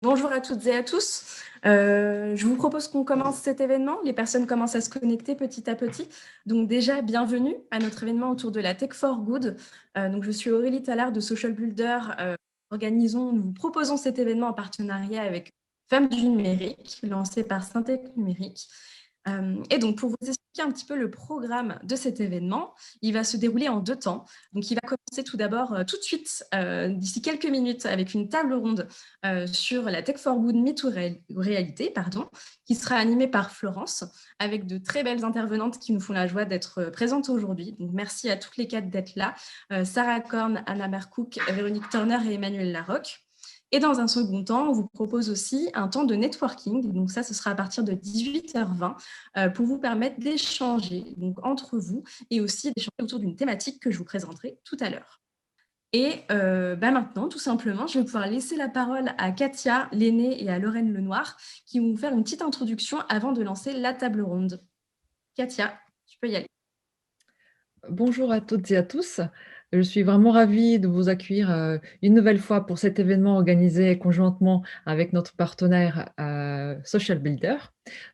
Bonjour à toutes et à tous. Je vous propose qu'on commence cet événement. Les personnes commencent à se connecter petit à petit. Donc déjà, bienvenue à notre événement autour de la Tech for Good. Donc je suis Aurélie Tallard de Social Builder. Nous vous proposons cet événement en partenariat avec Femmes du numérique, lancé par Syntec Numérique. Et donc, pour vous expliquer un petit peu le programme de cet événement, il va se dérouler en 2 temps. Donc, il va commencer tout d'abord, tout de suite, d'ici quelques minutes, avec une table ronde sur la Tech for Good Mythe ou réalité, qui sera animée par Florence, avec de très belles intervenantes qui nous font la joie d'être présentes aujourd'hui. Donc, merci à toutes les 4 d'être là. Sarah Korn, Anna Mercook, Véronique Turner et Emmanuel Larocque. Et dans un second temps, on vous propose aussi un temps de networking. Donc ça, ce sera à partir de 18h20 pour vous permettre d'échanger entre vous et aussi d'échanger autour d'une thématique que je vous présenterai tout à l'heure. Et maintenant, tout simplement, je vais pouvoir laisser la parole à Katia Lenné et à Lorraine Lenoir qui vont vous faire une petite introduction avant de lancer la table ronde. Katia, tu peux y aller. Bonjour à toutes et à tous. Je suis vraiment ravie de vous accueillir une nouvelle fois pour cet événement organisé conjointement avec notre partenaire Social Builder.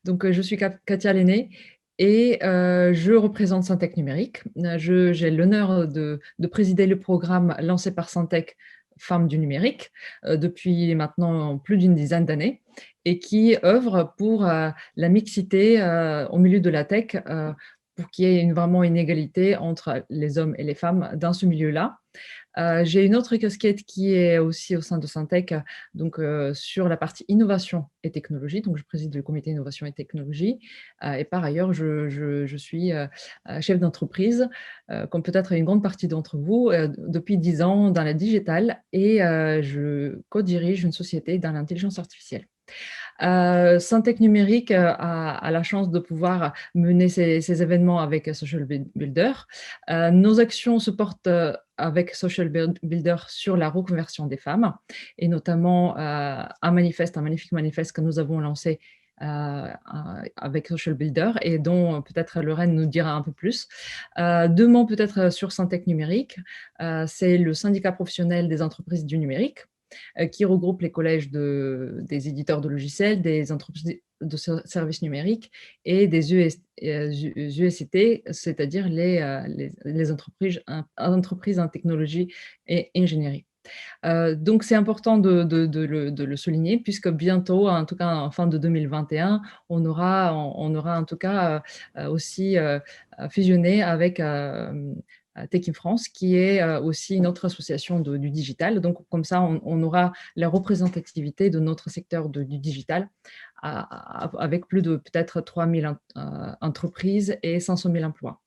Donc, je suis Katia Lenné et je représente Syntec Numérique. J'ai l'honneur de présider le programme lancé par Syntec Femmes du numérique depuis maintenant plus d'une dizaine d'années et qui œuvre pour la mixité au milieu de la tech pour qu'il y ait vraiment une égalité entre les hommes et les femmes dans ce milieu-là. J'ai une autre casquette qui est aussi au sein de Syntec, donc sur la partie innovation et technologie. Donc, je préside le comité innovation et technologie. Et par ailleurs, je suis chef d'entreprise, comme peut-être une grande partie d'entre vous, depuis 10 ans dans la digitale et je co-dirige une société dans l'intelligence artificielle. Syntec Numérique a la chance de pouvoir mener ces événements avec Social Builder. Nos actions se portent avec Social Builder sur la reconversion des femmes et notamment un magnifique manifeste que nous avons lancé avec Social Builder et dont peut-être Lorraine nous dira un peu plus. 2 mots peut-être sur Syntec Numérique. C'est le syndicat professionnel des entreprises du numérique qui regroupe les collèges des éditeurs de logiciels, des entreprises de services numériques et des USIT, c'est-à-dire les entreprises en technologie et ingénierie. Donc, c'est important de le souligner puisque bientôt, en tout cas en fin de 2021, on aura en tout cas aussi fusionné avec Tech in France, qui est aussi une autre association du digital. Donc, comme ça, on aura la représentativité de notre secteur du digital avec plus de peut-être 3000 entreprises et 500 000 emplois.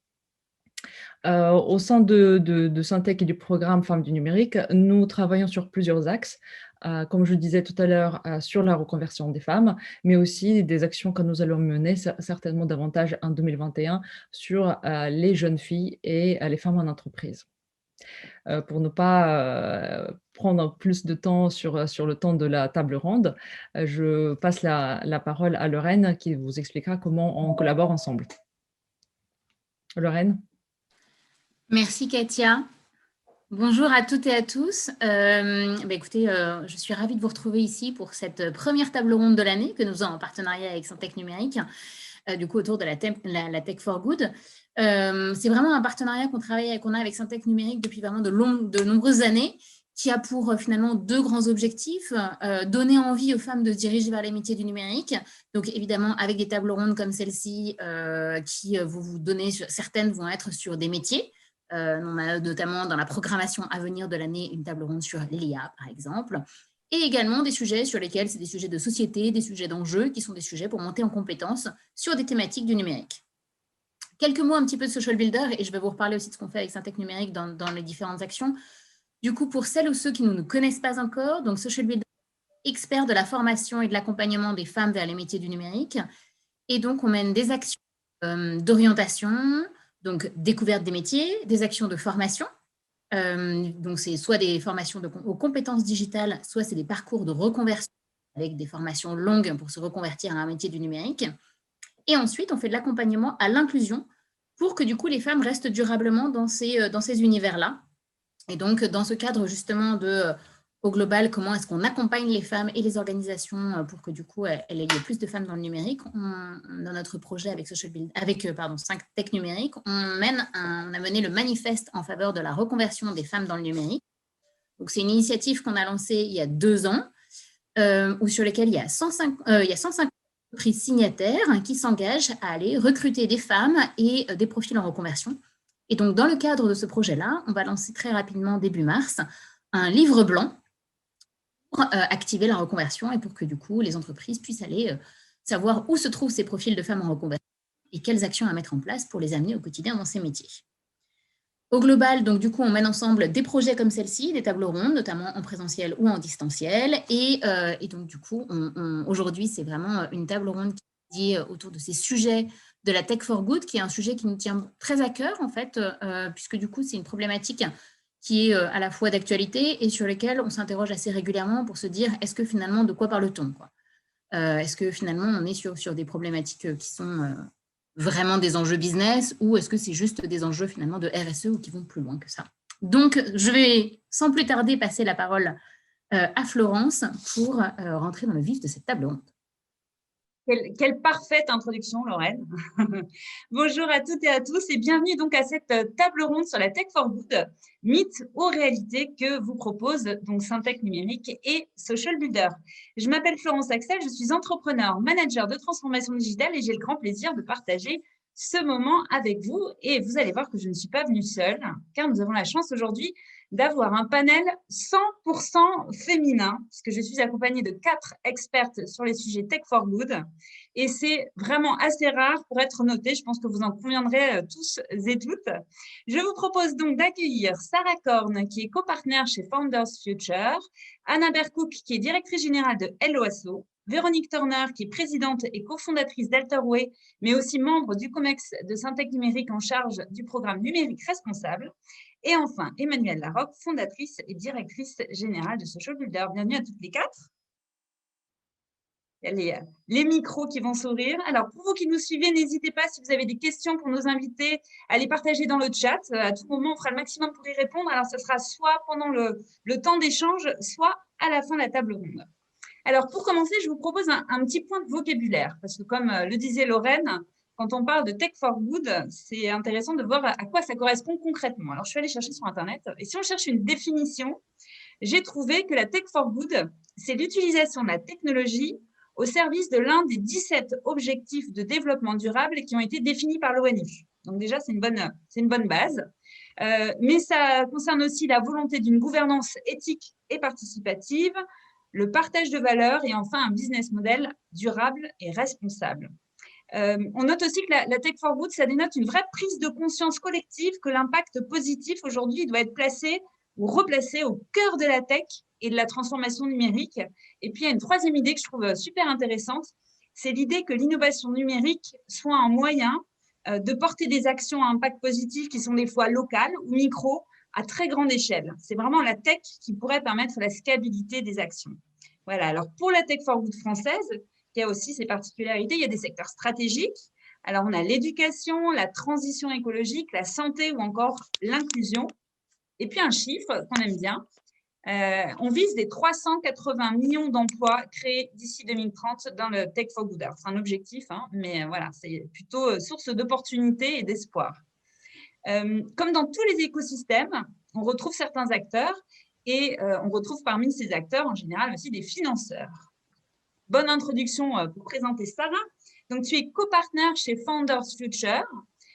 Au sein de Syntec et du programme Femmes du numérique, nous travaillons sur plusieurs axes, comme je disais tout à l'heure, sur la reconversion des femmes, mais aussi des actions que nous allons mener certainement davantage en 2021 sur les jeunes filles et les femmes en entreprise. Pour ne pas prendre plus de temps sur le temps de la table ronde, je passe la parole à Lorraine qui vous expliquera comment on collabore ensemble. Lorraine. Merci Katia. Bonjour à toutes et à tous. Écoutez, je suis ravie de vous retrouver ici pour cette première table ronde de l'année que nous avons en partenariat avec Syntec Numérique, du coup autour de la Tech for Good. C'est vraiment un partenariat qu'on a avec Syntec Numérique depuis vraiment de nombreuses années, qui a pour finalement 2 grands objectifs. Donner envie aux femmes de se diriger vers les métiers du numérique. Donc évidemment avec des tables rondes comme celle-ci qui vont vous donner, certaines vont être sur des métiers. On a notamment dans la programmation à venir de l'année une table ronde sur l'IA, par exemple, et également des sujets sur lesquels c'est des sujets de société, des sujets d'enjeux, qui sont des sujets pour monter en compétences sur des thématiques du numérique. Quelques mots un petit peu de Social Builder, et je vais vous reparler aussi de ce qu'on fait avec Syntec Numérique dans les différentes actions. Du coup, pour celles ou ceux qui ne nous connaissent pas encore, donc Social Builder, expert de la formation et de l'accompagnement des femmes vers les métiers du numérique, et donc on mène des actions d'orientation, donc découverte des métiers, des actions de formation. Donc, c'est soit des formations aux compétences digitales, soit c'est des parcours de reconversion avec des formations longues pour se reconvertir à un métier du numérique. Et ensuite, on fait de l'accompagnement à l'inclusion pour que du coup, les femmes restent durablement dans ces univers-là. Et donc, dans ce cadre justement de Au global, comment est-ce qu'on accompagne les femmes et les organisations pour que du coup, il y ait plus de femmes dans le numérique. Dans notre projet avec avec 5 Tech numériques, on a mené le manifeste en faveur de la reconversion des femmes dans le numérique. Donc, c'est une initiative qu'on a lancée il y a 2 ans, sur laquelle il y a 150 entreprises signataires qui s'engagent à aller recruter des femmes et des profils en reconversion. Et donc, dans le cadre de ce projet-là, on va lancer très rapidement, début mars, un livre blanc pour activer la reconversion et pour que du coup, les entreprises puissent aller savoir où se trouvent ces profils de femmes en reconversion et quelles actions à mettre en place pour les amener au quotidien dans ces métiers. Au global, donc du coup, on mène ensemble des projets comme celle-ci, des tables rondes, notamment en présentiel ou en distanciel. Et donc du coup, aujourd'hui, c'est vraiment une table ronde qui est dédiée autour de ces sujets de la Tech for Good, qui est un sujet qui nous tient très à cœur, en fait, puisque du coup, c'est une problématique qui est à la fois d'actualité et sur lesquelles on s'interroge assez régulièrement pour se dire, est-ce que finalement, de quoi parle-t-on, quoi ? Est-ce que finalement, on est sur des problématiques qui sont vraiment des enjeux business ou est-ce que c'est juste des enjeux finalement de RSE ou qui vont plus loin que ça? Donc, je vais sans plus tarder passer la parole à Florence pour rentrer dans le vif de cette table ronde. Quelle parfaite introduction, Lorraine. Bonjour à toutes et à tous et bienvenue donc à cette table ronde sur la Tech for Good, mythe ou réalité que vous propose donc Syntec Numérique et Social Builder. Je m'appelle Florence Axel, je suis entrepreneur, manager de transformation digitale et j'ai le grand plaisir de partager ce moment avec vous. Et vous allez voir que je ne suis pas venue seule, car nous avons la chance aujourd'hui d'avoir un panel 100% féminin, puisque je suis accompagnée de 4 expertes sur les sujets Tech for Good. Et c'est vraiment assez rare pour être noté. Je pense que vous en conviendrez tous et toutes. Je vous propose donc d'accueillir Sarah Korn, qui est copartner chez Founders Future, Anna Bercook, qui est directrice générale de LOASO, Véronique Turner, qui est présidente et cofondatrice d'Alterway, mais aussi membre du COMEX de Syntec Numérique en charge du programme numérique responsable. Et enfin, Emmanuelle Larocque, fondatrice et directrice générale de Social Builder. Bienvenue à toutes les 4. Il y a les micros qui vont s'ouvrir. Alors, pour vous qui nous suivez, n'hésitez pas, si vous avez des questions pour nos invités, à les partager dans le chat. À tout moment, on fera le maximum pour y répondre. Alors, ce sera soit pendant le temps d'échange, soit à la fin de la table ronde. Alors, pour commencer, je vous propose un petit point de vocabulaire, parce que comme le disait Lorraine, quand on parle de Tech for Good, c'est intéressant de voir à quoi ça correspond concrètement. Alors, je suis allée chercher sur Internet, et si on cherche une définition, j'ai trouvé que la Tech for Good, c'est l'utilisation de la technologie au service de l'un des 17 objectifs de développement durable qui ont été définis par l'ONU. Donc déjà, c'est une bonne base. Mais ça concerne aussi la volonté d'une gouvernance éthique et participative, le partage de valeurs et enfin un business model durable et responsable. On note aussi que la Tech for Good, ça dénote une vraie prise de conscience collective que l'impact positif aujourd'hui doit être placé ou replacé au cœur de la tech et de la transformation numérique. Et puis, il y a une troisième idée que je trouve super intéressante, c'est l'idée que l'innovation numérique soit un moyen de porter des actions à impact positif qui sont des fois locales ou micro, à très grande échelle. C'est vraiment la tech qui pourrait permettre la scalabilité des actions. Voilà, alors pour la Tech for Good française, qui a aussi ses particularités, il y a des secteurs stratégiques. Alors, on a l'éducation, la transition écologique, la santé ou encore l'inclusion. Et puis, un chiffre qu'on aime bien, on vise des 380 millions d'emplois créés d'ici 2030 dans le Tech for Good. C'est un objectif, hein, mais voilà, c'est plutôt source d'opportunités et d'espoir. Comme dans tous les écosystèmes, on retrouve certains acteurs et on retrouve parmi ces acteurs en général aussi des financeurs. Bonne introduction pour présenter Sarah. Donc, tu es copartner chez Founders Future.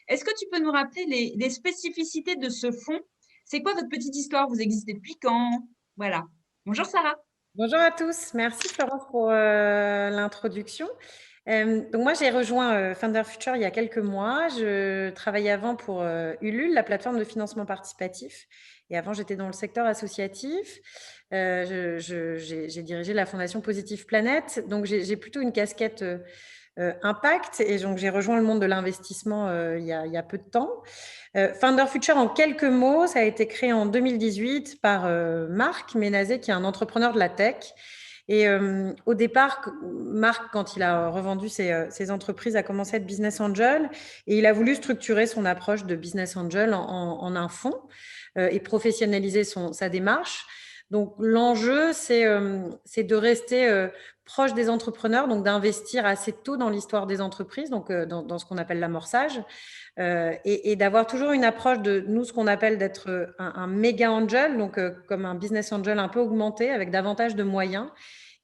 Est-ce que tu peux nous rappeler les spécificités de ce fonds? C'est quoi votre petite histoire? Vous existez depuis quand? Voilà. Bonjour Sarah. Bonjour à tous. Merci Florence pour l'introduction. Donc moi, j'ai rejoint Founders Future il y a quelques mois. Je travaillais avant pour Ulule, la plateforme de financement participatif. Et avant, j'étais dans le secteur associatif. J'ai dirigé la fondation Positive Planète. Donc, j'ai plutôt une casquette impact. Et donc, j'ai rejoint le monde de l'investissement il y a peu de temps. Founders Future, en quelques mots, ça a été créé en 2018 par Marc Ménazé, qui est un entrepreneur de la tech. Et au départ, Marc, quand il a revendu ses entreprises, a commencé à être business angel et il a voulu structurer son approche de business angel en un fonds et professionnaliser sa démarche. Donc, l'enjeu, c'est de rester proche des entrepreneurs, donc d'investir assez tôt dans l'histoire des entreprises, donc dans ce qu'on appelle l'amorçage, et d'avoir toujours une approche de nous, ce qu'on appelle d'être un méga angel, donc comme un business angel un peu augmenté avec davantage de moyens,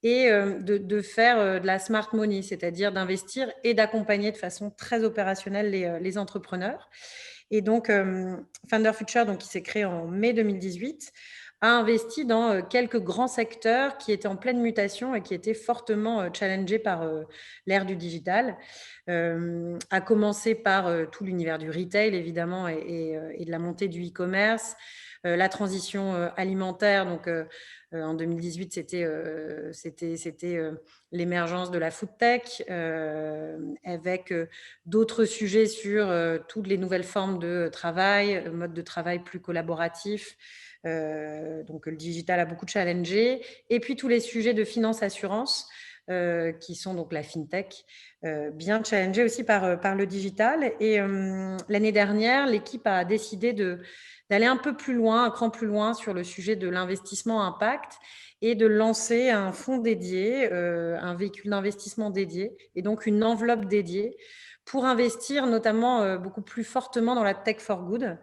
et de faire de la smart money, c'est-à-dire d'investir et d'accompagner de façon très opérationnelle les entrepreneurs. Et donc, Founder Future, donc, qui s'est créé en mai 2018, a investi dans quelques grands secteurs qui étaient en pleine mutation et qui étaient fortement challengés par l'ère du digital, à commencer par tout l'univers du retail, évidemment, et de la montée du e-commerce, la transition alimentaire. Donc, en 2018, c'était l'émergence de la food tech, avec d'autres sujets sur toutes les nouvelles formes de travail, mode de travail plus collaboratif. Donc, le digital a beaucoup challengé. Et puis, tous les sujets de finance-assurance, qui sont donc la fintech, bien challengés aussi par le digital. Et l'année dernière, l'équipe a décidé d'aller un peu plus loin, un cran plus loin sur le sujet de l'investissement impact et de lancer un fonds dédié, un véhicule d'investissement dédié et donc une enveloppe dédiée pour investir notamment beaucoup plus fortement dans la tech for good,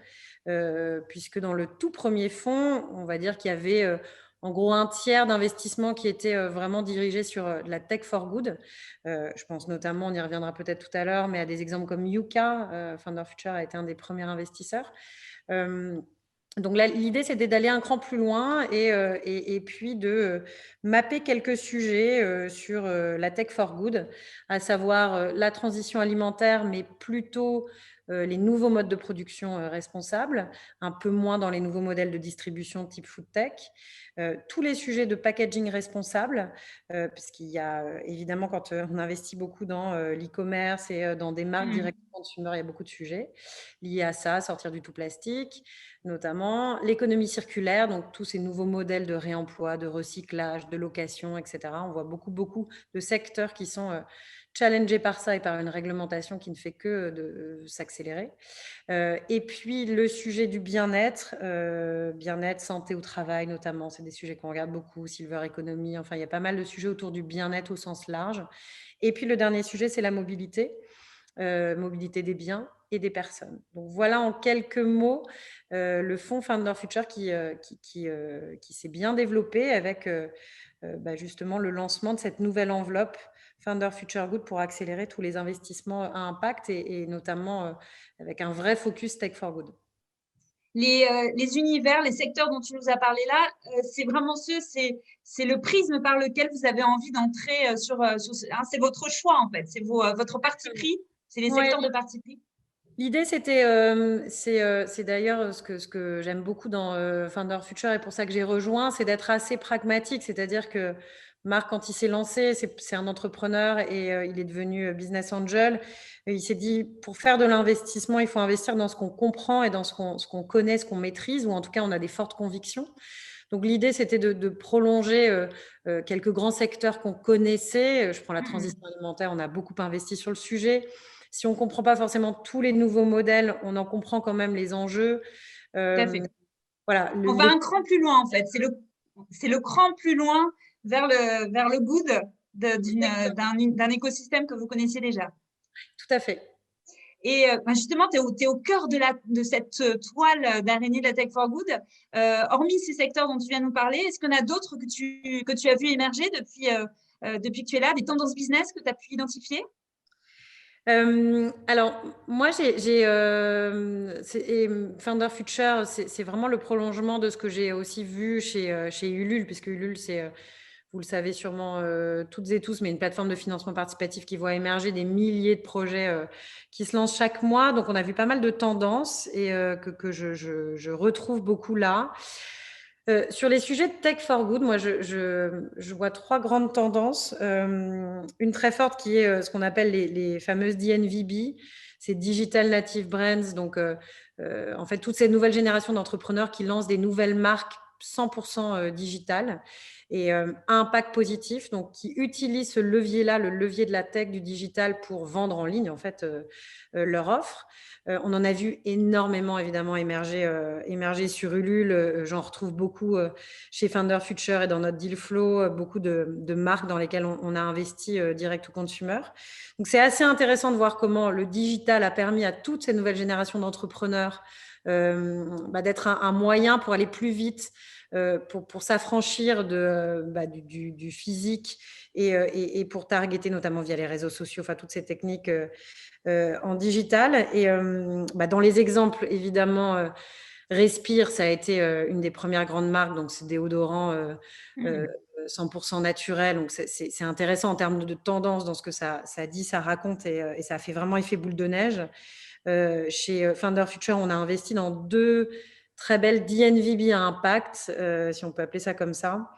puisque dans le tout premier fonds, on va dire qu'il y avait en gros un tiers d'investissement qui était vraiment dirigé sur la tech for good. Je pense notamment, on y reviendra peut-être tout à l'heure, mais à des exemples comme Yuka. Founder Future a été un des premiers investisseurs. Donc là, l'idée, c'était d'aller un cran plus loin et puis de mapper quelques sujets sur la tech for good, à savoir la transition alimentaire, mais plutôt les nouveaux modes de production responsables, un peu moins dans les nouveaux modèles de distribution type food tech, tous les sujets de packaging responsable, puisqu'il y a évidemment, quand on investit beaucoup dans l'e-commerce et dans des marques direct consumer, il y a beaucoup de sujets liés à ça, sortir du tout plastique, notamment l'économie circulaire, donc tous ces nouveaux modèles de réemploi, de recyclage, de location, etc. On voit beaucoup de secteurs qui sont challengés par ça et par une réglementation qui ne fait que de s'accélérer. Et puis le sujet du bien-être, santé au travail notamment, c'est des sujets qu'on regarde beaucoup, silver economy, enfin il y a pas mal de sujets autour du bien-être au sens large. Et puis le dernier sujet, c'est la mobilité des biens et des personnes. Donc voilà en quelques mots le fonds Founder Future qui s'est bien développé avec justement le lancement de cette nouvelle enveloppe Founder Future Good pour accélérer tous les investissements à impact et notamment avec un vrai focus Tech for Good. Les univers, les secteurs dont tu nous as parlé là, c'est vraiment c'est le prisme par lequel vous avez envie d'entrer c'est votre choix en fait, c'est votre parti pris, c'est les secteurs de parti pris. L'idée, c'était, c'est d'ailleurs ce que j'aime beaucoup dans Founder Future et pour ça que j'ai rejoint, c'est d'être assez pragmatique. C'est-à-dire que Marc, quand il s'est lancé, c'est un entrepreneur et il est devenu business angel. Et il s'est dit, pour faire de l'investissement, il faut investir dans ce qu'on comprend et dans ce qu'on connaît, ce qu'on maîtrise, ou en tout cas, on a des fortes convictions. Donc, l'idée, c'était de prolonger quelques grands secteurs qu'on connaissait. Je prends la transition alimentaire, on a beaucoup investi sur le sujet. Si on ne comprend pas forcément tous les nouveaux modèles, on en comprend quand même les enjeux. Tout à fait. Voilà, on va un cran plus loin, en fait. C'est le cran plus loin vers le good d'un écosystème que vous connaissiez déjà. Tout à fait. Et justement, tu es au cœur de cette toile d'araignée de la Tech for Good. Hormis ces secteurs dont tu viens de nous parler, est-ce qu'il y en a d'autres que tu as vu émerger depuis que tu es là, des tendances business que tu as pu identifier ? Alors, moi, Founder Future, c'est vraiment le prolongement de ce que j'ai aussi vu chez Ulule, puisque Ulule, c'est, vous le savez sûrement toutes et tous, mais une plateforme de financement participatif qui voit émerger des milliers de projets qui se lancent chaque mois. Donc, on a vu pas mal de tendances et que je retrouve beaucoup là. Sur les sujets de Tech for Good, moi, je vois trois grandes tendances. Une très forte qui est ce qu'on appelle les fameuses DNVB, c'est Digital Native Brands. Donc, en fait, toutes ces nouvelles générations d'entrepreneurs qui lancent des nouvelles marques 100% digital et a un impact positif, donc qui utilise ce levier-là, le levier de la tech, du digital, pour vendre en ligne en fait leur offre. On en a vu énormément évidemment émerger sur Ulule. J'en retrouve beaucoup chez Founder Future et dans notre deal flow, beaucoup de marques dans lesquelles on a investi direct to consumer. Donc c'est assez intéressant de voir comment le digital a permis à toutes ces nouvelles générations d'entrepreneurs d'être un moyen pour aller plus vite, pour s'affranchir du physique et pour targeter notamment via les réseaux sociaux, enfin toutes ces techniques en digital. Et dans les exemples, évidemment, Respire, ça a été une des premières grandes marques, donc c'est déodorant 100% naturel. Donc c'est intéressant en termes de tendance dans ce que ça dit, ça raconte et ça a fait vraiment effet boule de neige. Chez Founder Future, on a investi dans 2 très belles DNVB à impact, si on peut appeler ça comme ça.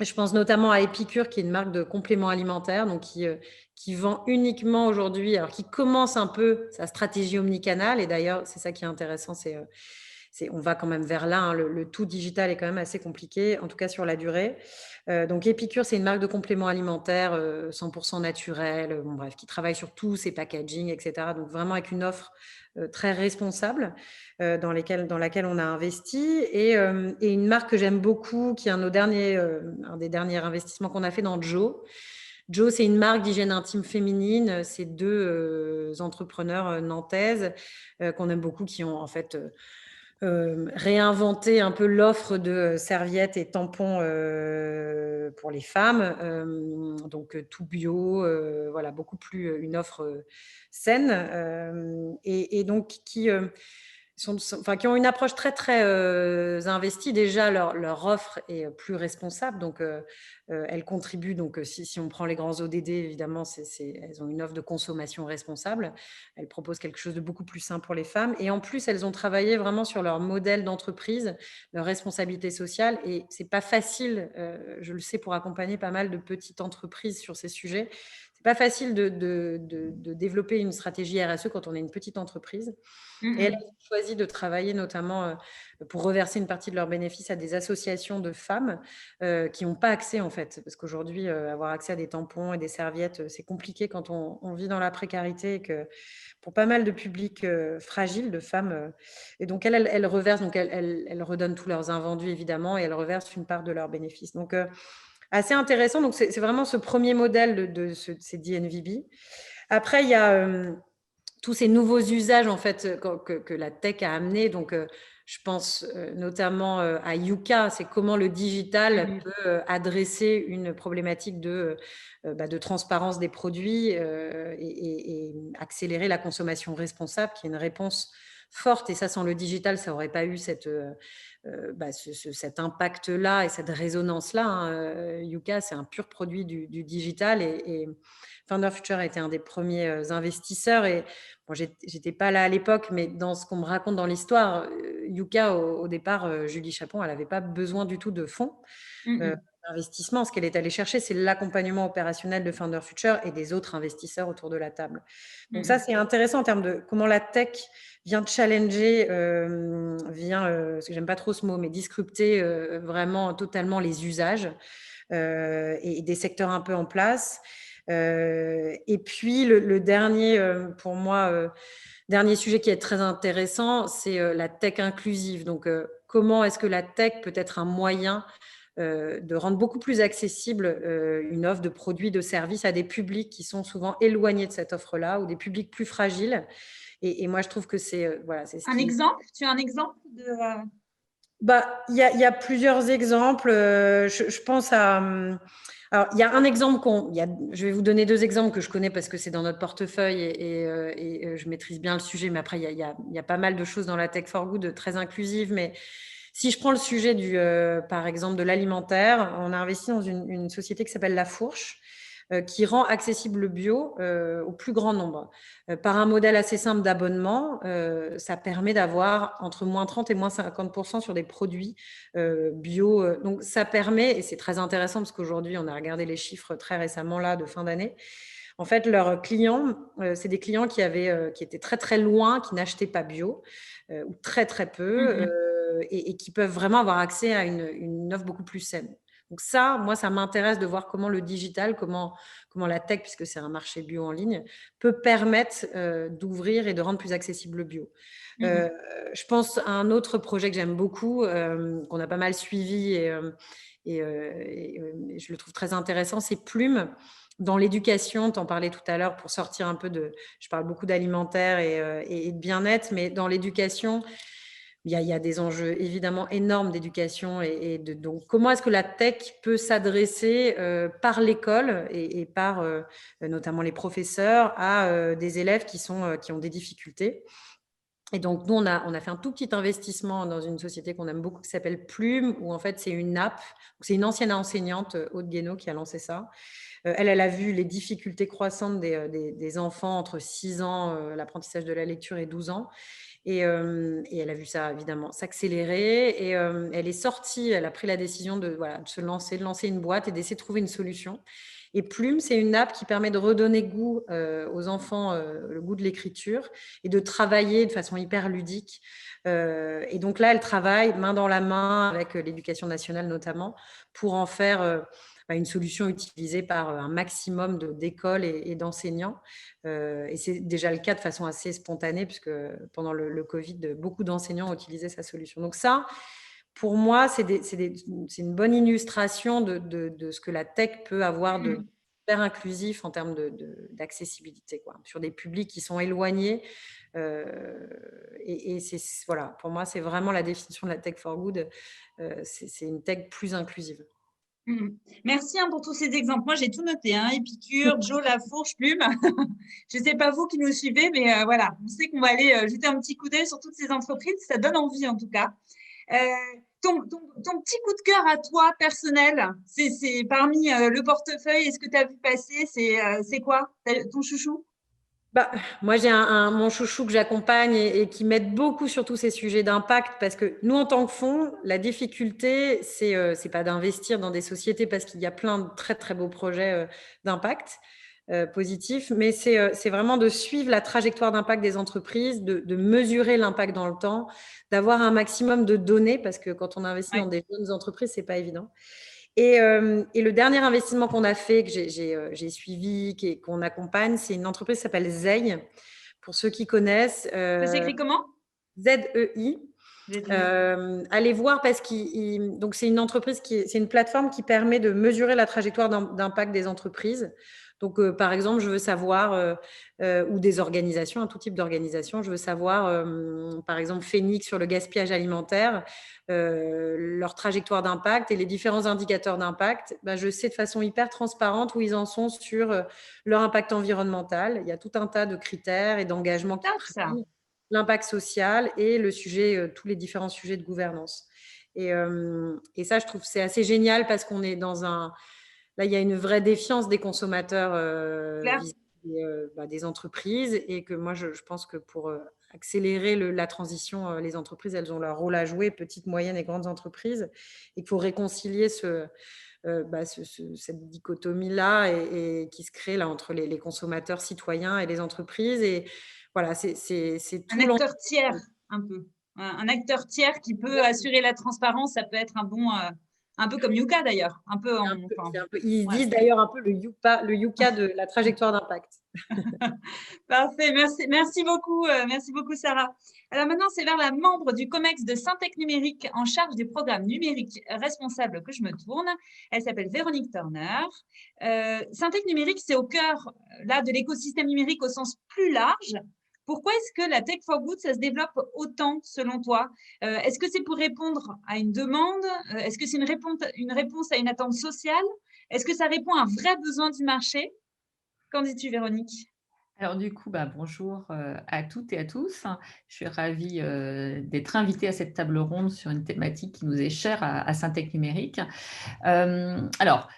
Je pense notamment à Epicure, qui est une marque de compléments alimentaires, donc qui vend uniquement aujourd'hui, alors qui commence un peu sa stratégie omnicanal. Et d'ailleurs, c'est ça qui est intéressant, on va quand même vers là. Hein, le tout digital est quand même assez compliqué, en tout cas sur la durée. Donc Epicure, c'est une marque de compléments alimentaires 100% naturel, bref, qui travaille sur tous ses packaging, etc. Donc vraiment avec une offre très responsable dans laquelle on a investi. Et une marque que j'aime beaucoup, qui est un des derniers investissements qu'on a fait dans Joe. Joe, c'est une marque d'hygiène intime féminine. C'est 2 entrepreneurs nantaises qu'on aime beaucoup, qui ont en fait réinventé un peu l'offre de serviettes et tampons pour les femmes. Donc tout bio, voilà, beaucoup plus une offre saine et donc qui ont une approche très très investie. Déjà leur offre est plus responsable, donc elle contribue. Donc si on prend les grands ODD, évidemment elles ont une offre de consommation responsable. Elles proposent quelque chose de beaucoup plus sain pour les femmes, et en plus elles ont travaillé vraiment sur leur modèle d'entreprise, leur responsabilité sociale, et c'est pas facile, je le sais pour accompagner pas mal de petites entreprises sur ces sujets. C'est pas facile de développer une stratégie RSE quand on est une petite entreprise. Et elles ont choisi de travailler notamment pour reverser une partie de leurs bénéfices à des associations de femmes qui n'ont pas accès en fait. Parce qu'aujourd'hui, avoir accès à des tampons et des serviettes, c'est compliqué quand on vit dans la précarité, et que pour pas mal de publics fragiles, de femmes. Et donc elles reversent, donc elles redonnent tous leurs invendus évidemment, et elles reversent une part de leurs bénéfices. Donc assez intéressant. Donc c'est vraiment ce premier modèle de ces DNVB. Après, il y a tous ces nouveaux usages en fait que la tech a amené. Donc je pense notamment à Yuka. C'est comment le digital peut adresser une problématique de transparence des produits et accélérer la consommation responsable, qui est une réponse forte. Et ça, sans le digital, ça n'aurait pas eu cet impact-là et cette résonance-là. Hein. Yuka, c'est un pur produit du digital, et Founder Future a été un des premiers investisseurs. Et bon, j'étais pas là à l'époque, mais dans ce qu'on me raconte dans l'histoire, Yuka, au départ, Julie Chapon, elle n'avait pas besoin du tout de fonds d'investissement. Ce qu'elle est allée chercher, c'est l'accompagnement opérationnel de Founder Future et des autres investisseurs autour de la table. Donc ça, c'est intéressant en termes de comment la tech vient challenger, parce que j'aime pas trop ce mot, mais disrupter vraiment totalement les usages et des secteurs un peu en place. Et puis le dernier, pour moi, dernier sujet qui est très intéressant, c'est la tech inclusive. Donc comment est-ce que la tech peut être un moyen de rendre beaucoup plus accessible une offre de produits, de services à des publics qui sont souvent éloignés de cette offre-là, ou des publics plus fragiles. Et moi, je trouve que c'est voilà, c'est un exemple. Tu as un exemple de il y a plusieurs exemples. Je pense à alors, il y a un exemple je vais vous donner 2 exemples que je connais parce que c'est dans notre portefeuille et je maîtrise bien le sujet. Mais après, il y a pas mal de choses dans la Tech for Good très inclusives. Mais si je prends le sujet par exemple, de l'alimentaire, on a investi dans une société qui s'appelle La Fourche, qui rend accessible le bio au plus grand nombre. Par un modèle assez simple d'abonnement, ça permet d'avoir entre moins 30 et moins 50% sur des produits bio. Donc, ça permet, et c'est très intéressant parce qu'aujourd'hui, on a regardé les chiffres très récemment là de fin d'année. En fait, leurs clients, c'est des clients qui étaient très, très loin, qui n'achetaient pas bio, ou très, très peu. et qui peuvent vraiment avoir accès à une offre beaucoup plus saine. Donc ça, moi, ça m'intéresse de voir comment le digital, comment la tech, puisque c'est un marché bio en ligne, peut permettre d'ouvrir et de rendre plus accessible le bio. Je pense à un autre projet que j'aime beaucoup, qu'on a pas mal suivi et je le trouve très intéressant, c'est Plume. Dans l'éducation, tu en parlais tout à l'heure, pour sortir un peu je parle beaucoup d'alimentaire et de bien-être, mais dans l'éducation, il y a des enjeux évidemment énormes d'éducation donc comment est-ce que la tech peut s'adresser par l'école et par notamment les professeurs à des élèves qui ont des difficultés. Et donc, nous, on a fait un tout petit investissement dans une société qu'on aime beaucoup qui s'appelle Plume, où en fait, c'est une app. C'est une ancienne enseignante, Aude Guénaud, qui a lancé ça. Elle a vu les difficultés croissantes des enfants entre 6 ans, l'apprentissage de la lecture, et 12 ans. Et elle a vu ça, évidemment, s'accélérer. Et elle est sortie, elle a pris la décision de se lancer, de lancer une boîte et d'essayer de trouver une solution. Et Plume, c'est une app qui permet de redonner goût aux enfants, le goût de l'écriture, et de travailler de façon hyper ludique. Et donc là, elle travaille main dans la main avec l'Éducation nationale notamment pour en faire une solution utilisée par un maximum d'écoles et d'enseignants. Et c'est déjà le cas de façon assez spontanée, puisque pendant le Covid, beaucoup d'enseignants ont utilisé sa solution. Donc ça, pour moi, c'est une bonne illustration de ce que la tech peut avoir de super inclusif en termes d'accessibilité, sur des publics qui sont éloignés. Et voilà, pour moi, c'est vraiment la définition de la tech for good. C'est une tech plus inclusive. Merci pour tous ces exemples. Moi, j'ai tout noté, Épicure, Joe, Lafourche, Plume. Je ne sais pas vous qui nous suivez, mais voilà, on sait qu'on va aller jeter un petit coup d'œil sur toutes ces entreprises. Ça donne envie, en tout cas. Ton petit coup de cœur à toi, personnel, c'est parmi le portefeuille et ce que tu as vu passer, c'est quoi ton chouchou? Moi, j'ai mon chouchou que j'accompagne et qui m'aide beaucoup sur tous ces sujets d'impact, parce que nous, en tant que fonds, la difficulté, c'est pas d'investir dans des sociétés, parce qu'il y a plein de très, très beaux projets d'impact positif, mais c'est vraiment de suivre la trajectoire d'impact des entreprises, de mesurer l'impact dans le temps, d'avoir un maximum de données, parce que quand on investit dans des jeunes entreprises, c'est pas évident. Et le dernier investissement qu'on a fait, que j'ai suivi, qu'on accompagne, c'est une entreprise qui s'appelle Zei. Pour ceux qui connaissent. Ça s'écrit comment? ZEI. Allez voir, parce que c'est une entreprise c'est une plateforme qui permet de mesurer la trajectoire d'impact des entreprises. Donc, par exemple, je veux savoir, ou des organisations, un tout type d'organisation, je veux savoir, par exemple, Phoenix sur le gaspillage alimentaire, leur trajectoire d'impact et les différents indicateurs d'impact. Je sais de façon hyper transparente où ils en sont sur leur impact environnemental. Il y a tout un tas de critères et d'engagements qui prennent l'impact social et tous les différents sujets de gouvernance. Et ça, je trouve que c'est assez génial, parce qu'on est là, il y a une vraie défiance des consommateurs des entreprises, et que moi, je pense que pour accélérer la transition, les entreprises, elles ont leur rôle à jouer, petites, moyennes et grandes entreprises, et qu'il faut réconcilier cette dichotomie-là et qui se crée là entre les consommateurs citoyens et les entreprises. Et voilà, c'est tout un acteur tiers, un peu. Un acteur tiers qui peut assurer la transparence. Ça peut être un peu comme Yuka d'ailleurs. Ils disent d'ailleurs un peu le Yuka de la trajectoire d'impact. Parfait, merci beaucoup Sarah. Alors maintenant, c'est vers la membre du COMEX de Syntec Numérique en charge des programmes numériques responsables que je me tourne. Elle s'appelle Véronique Turner. Syntec Numérique, c'est au cœur là de l'écosystème numérique au sens plus large. Pourquoi est-ce que la Tech for Good, ça se développe autant selon toi? Est-ce que c'est pour répondre à une demande? Est-ce que c'est une réponse à une attente sociale? Est-ce que ça répond à un vrai besoin du marché? Qu'en dis-tu, Véronique? Alors du coup, bonjour à toutes et à tous. Je suis ravie d'être invitée à cette table ronde sur une thématique qui nous est chère à Syntec Numérique. Alors,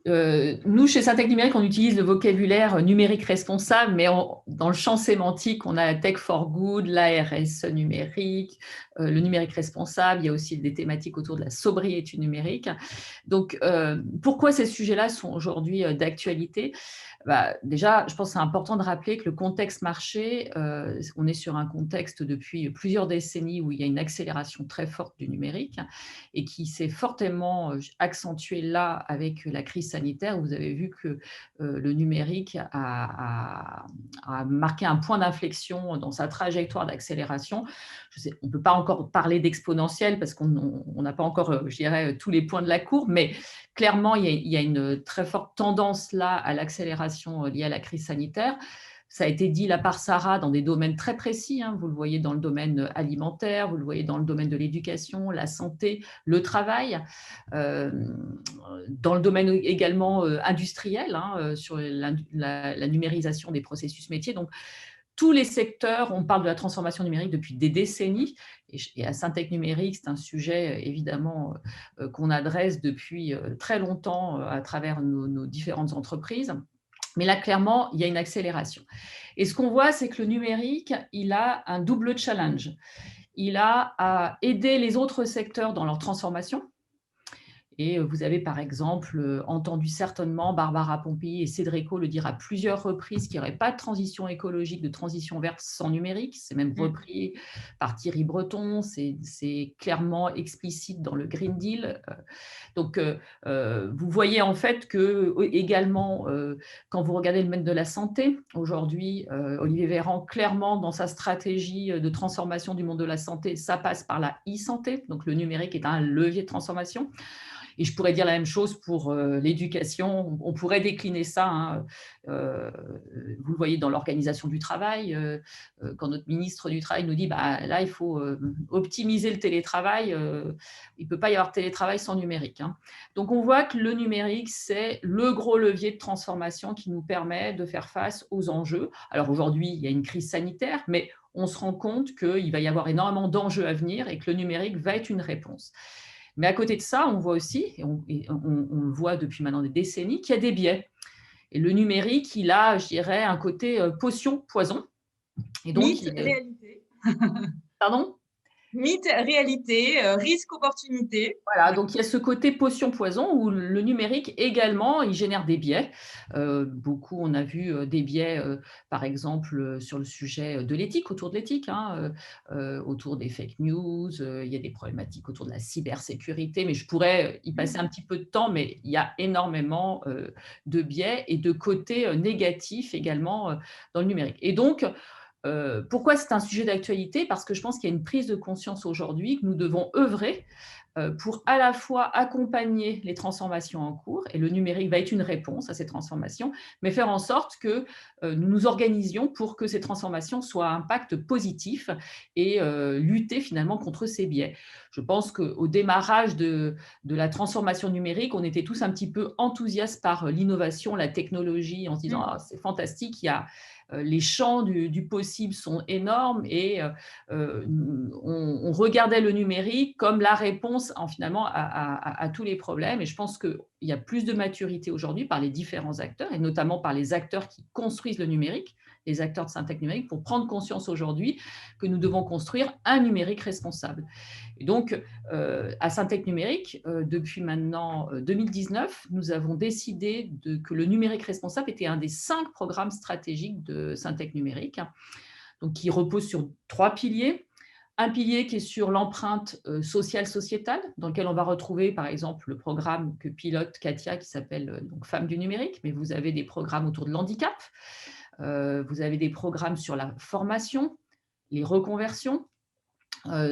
Nous, chez Syntec Numérique, on utilise le vocabulaire numérique responsable, mais dans le champ sémantique, on a Tech for Good, la RSE numérique, le numérique responsable. Il y a aussi des thématiques autour de la sobriété numérique. Donc, pourquoi ces sujets-là sont aujourd'hui d'actualité ? Déjà, je pense que c'est important de rappeler que le contexte marché, on est sur un contexte depuis plusieurs décennies où il y a une accélération très forte du numérique et qui s'est fortement accentuée là avec la crise sanitaire. Vous avez vu que le numérique a marqué un point d'inflexion dans sa trajectoire d'accélération. On ne peut pas encore parler d'exponentielle parce qu'on n'a pas encore, je dirais, tous les points de la courbe, mais clairement, il y a une très forte tendance là à l'accélération liée à la crise sanitaire. Ça a été dit là par Sarah dans des domaines très précis. Vous le voyez dans le domaine alimentaire, vous le voyez dans le domaine de l'éducation, la santé, le travail, dans le domaine également industriel, sur la numérisation des processus métiers. Donc, tous les secteurs, on parle de la transformation numérique depuis des décennies. Et à Syntec Numérique, c'est un sujet évidemment qu'on adresse depuis très longtemps à travers nos différentes entreprises. Mais là, clairement, il y a une accélération. Et ce qu'on voit, c'est que le numérique, il a un double challenge. Il a à aider les autres secteurs dans leur transformation. Et vous avez par exemple entendu certainement Barbara Pompili et Cédrico le dire à plusieurs reprises qu'il n'y aurait pas de transition écologique, de transition verte sans numérique. C'est même repris par Thierry Breton, c'est clairement explicite dans le Green Deal. Donc, vous voyez en fait que également, quand vous regardez le domaine de la santé, aujourd'hui, Olivier Véran, clairement dans sa stratégie de transformation du monde de la santé, ça passe par la e-santé. Donc, le numérique est un levier de transformation. Et je pourrais dire la même chose pour l'éducation. On pourrait décliner ça. Vous le voyez dans l'organisation du travail. Quand notre ministre du Travail nous dit là, il faut optimiser le télétravail, il ne peut pas y avoir télétravail sans numérique. Donc, on voit que le numérique, c'est le gros levier de transformation qui nous permet de faire face aux enjeux. Alors, aujourd'hui, il y a une crise sanitaire, mais on se rend compte qu'il va y avoir énormément d'enjeux à venir et que le numérique va être une réponse. Mais à côté de ça, on voit aussi, et on le voit depuis maintenant des décennies, qu'il y a des biais. Et le numérique, il a, je dirais, un côté potion-poison. Et donc, mythe, réalité. Pardon ? Mythe, réalité, risque, opportunité. Voilà, donc il y a ce côté potion-poison où le numérique également, il génère des biais. Beaucoup, on a vu des biais, par exemple, sur le sujet de l'éthique, autour de l'éthique, autour des fake news, il y a des problématiques autour de la cybersécurité, mais je pourrais y passer un petit peu de temps, mais il y a énormément de biais et de côtés négatifs également dans le numérique. Et donc, pourquoi c'est un sujet d'actualité ? Parce que je pense qu'il y a une prise de conscience aujourd'hui que nous devons œuvrer pour à la fois accompagner les transformations en cours, et le numérique va être une réponse à ces transformations, mais faire en sorte que nous nous organisions pour que ces transformations soient à impact positif et lutter finalement contre ces biais. Je pense qu'au démarrage de la transformation numérique, on était tous un petit peu enthousiastes par l'innovation, la technologie, en se disant c'est fantastique, il y a les champs du possible sont énormes et on regardait le numérique comme la réponse finalement à tous les problèmes. Et je pense qu'il y a plus de maturité aujourd'hui par les différents acteurs et notamment par les acteurs qui construisent le numérique, les acteurs de Syntec Numérique, pour prendre conscience aujourd'hui que nous devons construire un numérique responsable. Et donc, à Syntec Numérique, depuis maintenant 2019, nous avons décidé que le numérique responsable était un des 5 programmes stratégiques de Syntec Numérique, donc qui repose sur 3 piliers. Un pilier qui est sur l'empreinte sociale-sociétale, dans lequel on va retrouver, par exemple, le programme que pilote Katia, qui s'appelle Femmes du numérique, mais vous avez des programmes autour de l'handicap, vous avez des programmes sur la formation, les reconversions,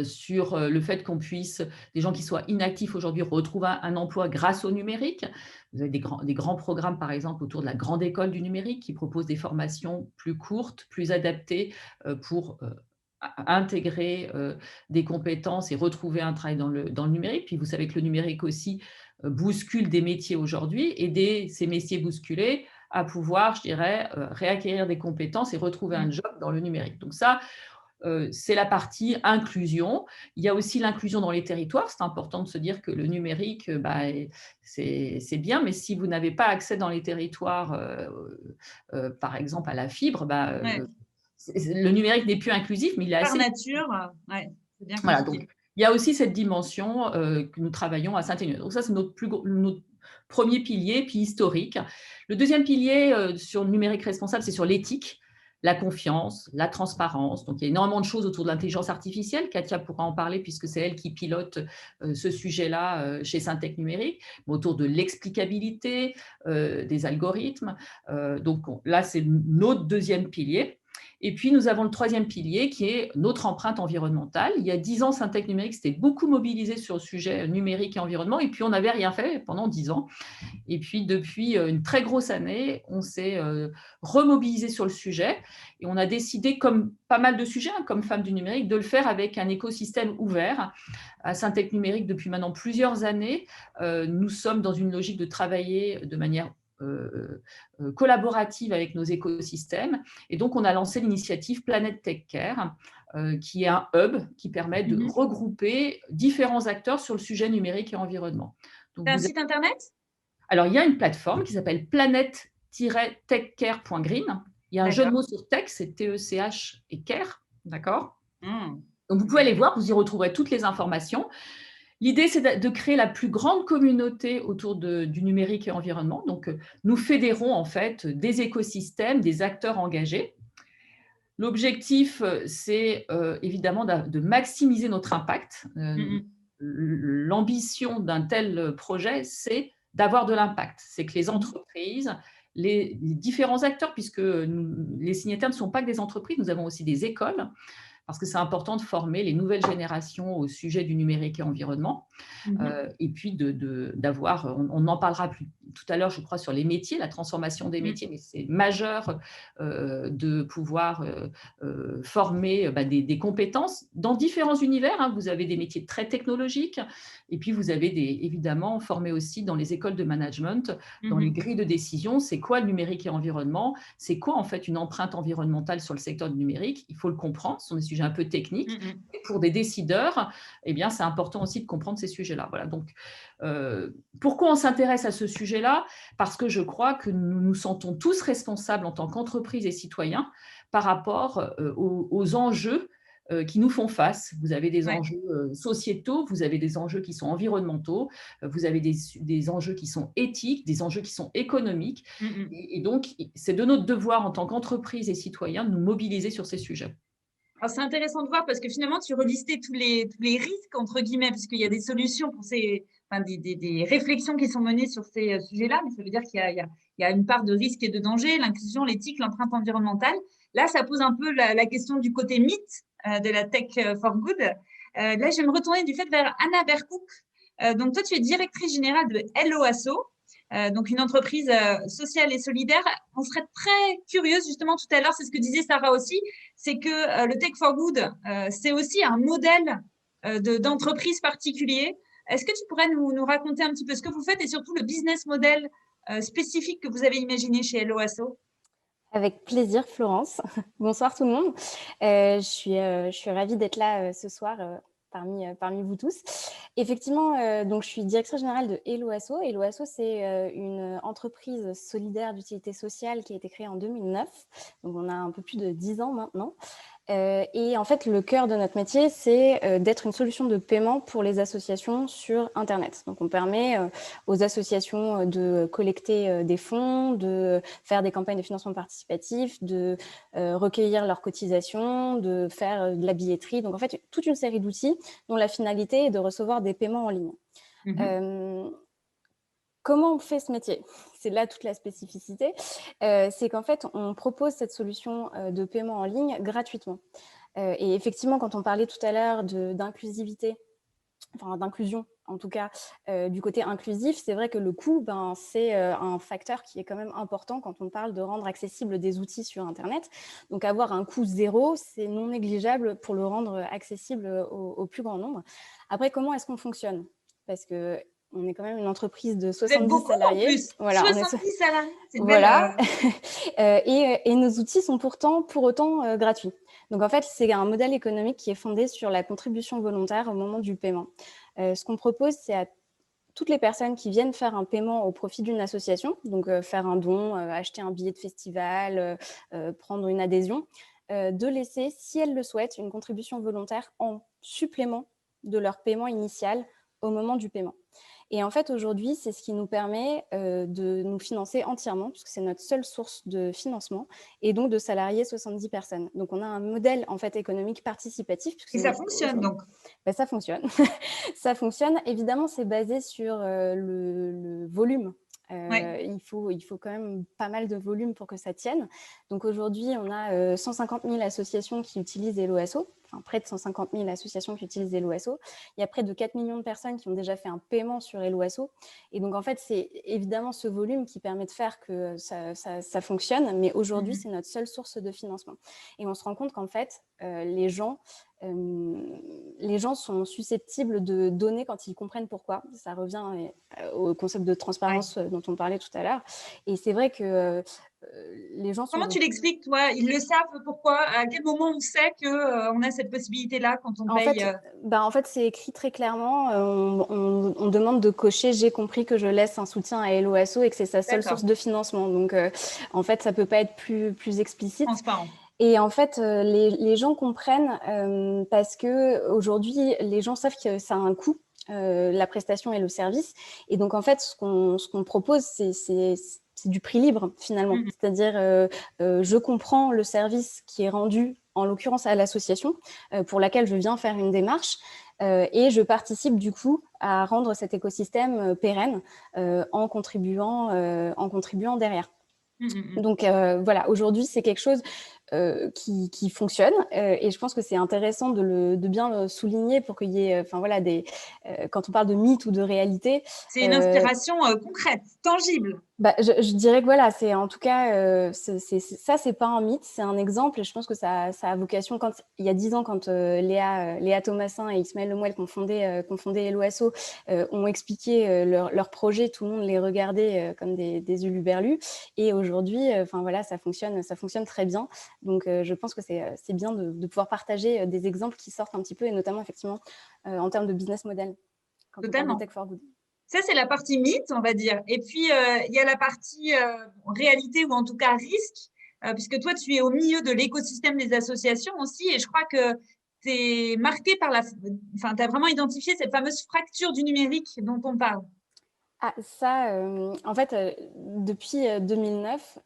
sur le fait qu'on puisse, des gens qui soient inactifs aujourd'hui, retrouver un emploi grâce au numérique. Vous avez des grands programmes, par exemple, autour de la grande école du numérique, qui proposent des formations plus courtes, plus adaptées pour intégrer des compétences et retrouver un travail dans le numérique. Puis vous savez que le numérique aussi bouscule des métiers aujourd'hui, aider ces métiers bousculés à pouvoir, je dirais, réacquérir des compétences et retrouver un job dans le numérique. Donc ça, c'est la partie inclusion. Il y a aussi l'inclusion dans les territoires. C'est important de se dire que le numérique, c'est bien, mais si vous n'avez pas accès dans les territoires, par exemple à la fibre, le numérique n'est plus inclusif, mais il est Par assez… nature, c'est bien Voilà, compliqué. donc il y a aussi cette dimension que nous travaillons à Saint-Étienne. Donc ça, c'est notre premier pilier, puis historique. Le deuxième pilier sur le numérique responsable, c'est sur l'éthique, la confiance, la transparence. Donc il y a énormément de choses autour de l'intelligence artificielle. Katia pourra en parler puisque c'est elle qui pilote ce sujet-là chez Syntec Numérique, mais autour de l'explicabilité des algorithmes. Donc là, c'est notre deuxième pilier. Et puis, nous avons le troisième pilier qui est notre empreinte environnementale. Il y a 10 ans, Syntec Numérique s'était beaucoup mobilisé sur le sujet numérique et environnement, et puis on n'avait rien fait pendant 10 ans. Et puis, depuis une très grosse année, on s'est remobilisé sur le sujet, et on a décidé, comme pas mal de sujets, comme Femmes du numérique, de le faire avec un écosystème ouvert. À Syntec Numérique, depuis maintenant plusieurs années, nous sommes dans une logique de travailler de manière collaborative avec nos écosystèmes. Et donc, on a lancé l'initiative Planète Tech Care, qui est un hub qui permet de regrouper différents acteurs sur le sujet numérique et environnement. C'est un site internet? Alors, il y a une plateforme qui s'appelle planète-techcare.green. Il y a un jeu de mots sur tech, c'est T-E-C-H et care, d'accord? Donc, vous pouvez aller voir, vous y retrouverez toutes les informations. L'idée, c'est de créer la plus grande communauté autour du numérique et environnement. Donc, nous fédérons en fait des écosystèmes, des acteurs engagés. L'objectif, c'est évidemment de maximiser notre impact. L'ambition d'un tel projet, c'est d'avoir de l'impact. C'est que les entreprises, les différents acteurs, puisque les signataires ne sont pas que des entreprises, nous avons aussi des écoles, parce que c'est important de former les nouvelles générations au sujet du numérique et environnement. Et puis d'avoir, on en parlera tout à l'heure, je crois, sur les métiers, la transformation des métiers, mais c'est majeur de pouvoir former des compétences dans différents univers. Vous avez des métiers très technologiques, et puis vous avez évidemment formé aussi dans les écoles de management, dans les grilles de décision, c'est quoi le numérique et environnement, c'est quoi en fait une empreinte environnementale sur le secteur du numérique, il faut le comprendre, ce sont des sujets un peu techniques. Et pour des décideurs, eh bien, c'est important aussi de comprendre ces sujets-là. Voilà. Donc, pourquoi on s'intéresse à ce sujet-là? Parce que je crois que nous nous sentons tous responsables en tant qu'entreprise et citoyens par rapport aux enjeux qui nous font face. Vous avez des enjeux sociétaux, vous avez des enjeux qui sont environnementaux, vous avez des enjeux qui sont éthiques, des enjeux qui sont économiques. Et donc, c'est de notre devoir en tant qu'entreprise et citoyens de nous mobiliser sur ces sujets. Alors, c'est intéressant de voir parce que finalement, tu relistais tous les risques, entre guillemets, puisqu'il y a des solutions pour des réflexions qui sont menées sur ces sujets-là, mais ça veut dire qu'il y a une part de risque et de danger, l'inclusion, l'éthique, l'empreinte environnementale. Là, ça pose un peu la question du côté mythe de la Tech for Good. Là, je vais me retourner du fait vers Anna Berkoek. Donc, toi, tu es directrice générale de Hello Asso. Donc une entreprise sociale et solidaire. On serait très curieuse, justement, tout à l'heure, c'est ce que disait Sarah aussi, c'est que le Tech for Good, c'est aussi un modèle d'entreprise particulier. Est-ce que tu pourrais nous raconter un petit peu ce que vous faites et surtout le business model spécifique que vous avez imaginé chez Hello Asso? Avec plaisir, Florence. Bonsoir tout le monde. Je suis ravie d'être là ce soir parmi vous tous. Effectivement, donc je suis directrice générale de Hello Asso. Hello Asso, c'est une entreprise solidaire d'utilité sociale qui a été créée en 2009. Donc on a un peu plus de 10 ans maintenant. Et en fait, le cœur de notre métier, c'est d'être une solution de paiement pour les associations sur Internet. Donc, on permet aux associations de collecter des fonds, de faire des campagnes de financement participatif, de recueillir leurs cotisations, de faire de la billetterie. Donc, en fait, toute une série d'outils dont la finalité est de recevoir des paiements en ligne. Comment on fait ce métier? C'est là toute la spécificité. C'est qu'en fait, on propose cette solution de paiement en ligne gratuitement. Et effectivement, quand on parlait tout à l'heure d'inclusivité, enfin d'inclusion en tout cas, du côté inclusif, c'est vrai que le coût, c'est un facteur qui est quand même important quand on parle de rendre accessibles des outils sur Internet. Donc avoir un coût zéro, c'est non négligeable pour le rendre accessible au plus grand nombre. Après, comment est-ce qu'on fonctionne? Parce que on est quand même une entreprise de 70 salariés. En plus. Voilà, 70 salariés, c'est voilà. Et nos outils sont pour autant gratuits. Donc, en fait, c'est un modèle économique qui est fondé sur la contribution volontaire au moment du paiement. Ce qu'on propose, c'est à toutes les personnes qui viennent faire un paiement au profit d'une association, donc faire un don, acheter un billet de festival, prendre une adhésion, de laisser, si elles le souhaitent, une contribution volontaire en supplément de leur paiement initial au moment du paiement. Et en fait, aujourd'hui, c'est ce qui nous permet de nous financer entièrement, puisque c'est notre seule source de financement, et donc de salarier 70 personnes. Donc, on a un modèle en fait économique participatif. Et ça fonctionne donc? Ben, ça fonctionne. Ça fonctionne. Évidemment, c'est basé sur le volume. Il faut quand même pas mal de volume pour que ça tienne. Donc aujourd'hui, on a 150 000 associations qui utilisent Helloasso, enfin près de 150 000 associations qui utilisent Helloasso. Il y a près de 4 millions de personnes qui ont déjà fait un paiement sur Helloasso. Et donc en fait, c'est évidemment ce volume qui permet de faire que ça fonctionne. Mais aujourd'hui, c'est notre seule source de financement. Et on se rend compte qu'en fait, les gens sont susceptibles de donner quand ils comprennent pourquoi. Ça revient au concept de transparence dont on parlait tout à l'heure. Et c'est vrai que les gens sont... Comment tu l'expliques, toi? Ils le savent pourquoi? À quel moment on sait qu'on a cette possibilité-là quand on paye? En fait, c'est écrit très clairement. On demande de cocher « J'ai compris que je laisse un soutien à Helloasso et que c'est sa seule source de financement ». Donc, en fait, ça ne peut pas être plus explicite. Transparent. Et en fait, les gens comprennent parce qu'aujourd'hui, les gens savent que ça a un coût, la prestation et le service. Et donc, en fait, ce qu'on propose, c'est du prix libre, finalement. C'est-à-dire, je comprends le service qui est rendu, en l'occurrence à l'association, pour laquelle je viens faire une démarche. Et je participe du coup à rendre cet écosystème pérenne en contribuant derrière. Donc voilà, aujourd'hui, c'est quelque chose qui fonctionne et je pense que c'est intéressant de bien souligner pour qu'il y ait, quand on parle de mythe ou de réalité. C'est une inspiration concrète, tangible. Je dirais que voilà, c'est en tout cas, ça, c'est pas un mythe, c'est un exemple et je pense que ça a vocation, il y a 10 ans, quand Léa Thomasin et Ismaël Lemouel qui ont fondé Helloasso ont expliqué leur projet, tout le monde les regardait comme des huluberlus et aujourd'hui, ça fonctionne très bien. Donc, je pense que c'est bien de pouvoir partager des exemples qui sortent un petit peu et notamment effectivement en termes de business model quand on parle de Tech for Good. Ça, c'est la partie mythe, on va dire. Et puis, il y a la partie réalité ou en tout cas risque, puisque toi, tu es au milieu de l'écosystème des associations aussi. Et je crois que tu es marqué par tu as vraiment identifié cette fameuse fracture du numérique dont on parle. Ah, ça, en fait, depuis 2009,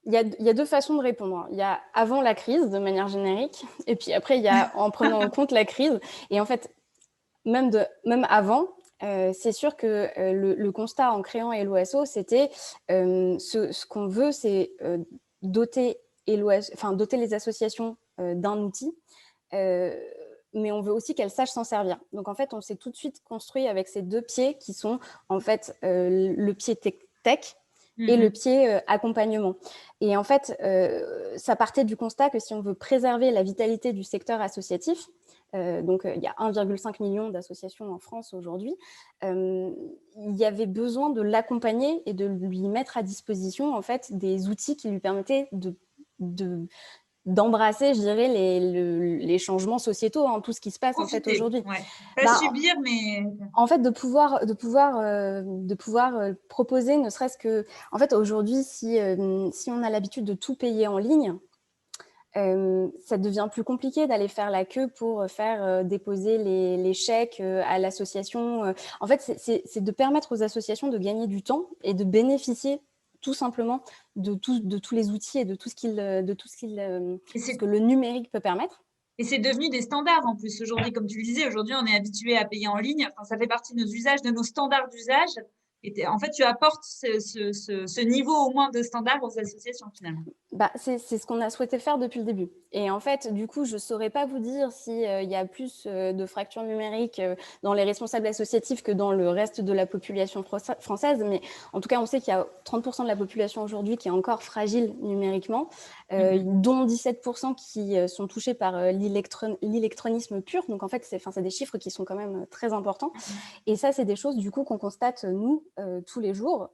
il y a deux façons de répondre. Il y a avant la crise, de manière générique, et puis après, il y a en prenant en compte la crise. Et en fait, même avant, c'est sûr que le constat en créant Helloasso, c'était ce qu'on veut, c'est doter les associations d'un outil, mais on veut aussi qu'elles sachent s'en servir. Donc, en fait, on s'est tout de suite construit avec ces deux pieds qui sont, en fait, le pied tech et le pied accompagnement. Et en fait, ça partait du constat que si on veut préserver la vitalité du secteur associatif, donc il y a 1,5 million d'associations en France aujourd'hui, il y avait besoin de l'accompagner et de lui mettre à disposition en fait des outils qui lui permettaient d'embrasser, je dirais, les changements sociétaux, tout ce qui se passe en fait aujourd'hui. Pas subir, mais en fait de pouvoir proposer, ne serait-ce que, en fait aujourd'hui, si on a l'habitude de tout payer en ligne, ça devient plus compliqué d'aller faire la queue pour faire déposer les chèques à l'association. En fait, c'est de permettre aux associations de gagner du temps et de bénéficier tout simplement de tous les outils et de tout ce que le numérique peut permettre. Et c'est devenu des standards en plus aujourd'hui. Comme tu le disais, aujourd'hui, on est habitué à payer en ligne. Enfin, ça fait partie de nos usages, de nos standards d'usage. Et en fait, tu apportes ce niveau au moins de standards aux associations finalement. C'est ce qu'on a souhaité faire depuis le début. Et en fait, du coup, je ne saurais pas vous dire s'il y a plus de fractures numériques dans les responsables associatifs que dans le reste de la population française. Mais en tout cas, on sait qu'il y a 30% de la population aujourd'hui qui est encore fragile numériquement, dont 17% qui sont touchés par l'électronisme pur. Donc en fait, c'est des chiffres qui sont quand même très importants. Et ça, c'est des choses du coup qu'on constate, nous, tous les jours,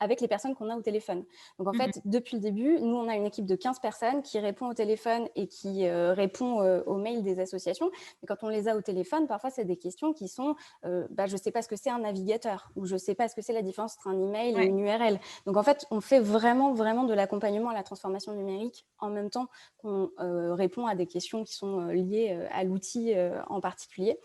avec les personnes qu'on a au téléphone. Donc, en fait, depuis le début, nous, on a une équipe de 15 personnes qui répond au téléphone et qui répond aux mails des associations. Mais quand on les a au téléphone, parfois, c'est des questions qui sont je ne sais pas ce que c'est un navigateur ou je ne sais pas ce que c'est la différence entre un email et une URL. Donc, en fait, on fait vraiment de l'accompagnement à la transformation numérique en même temps qu'on répond à des questions qui sont liées à l'outil en particulier.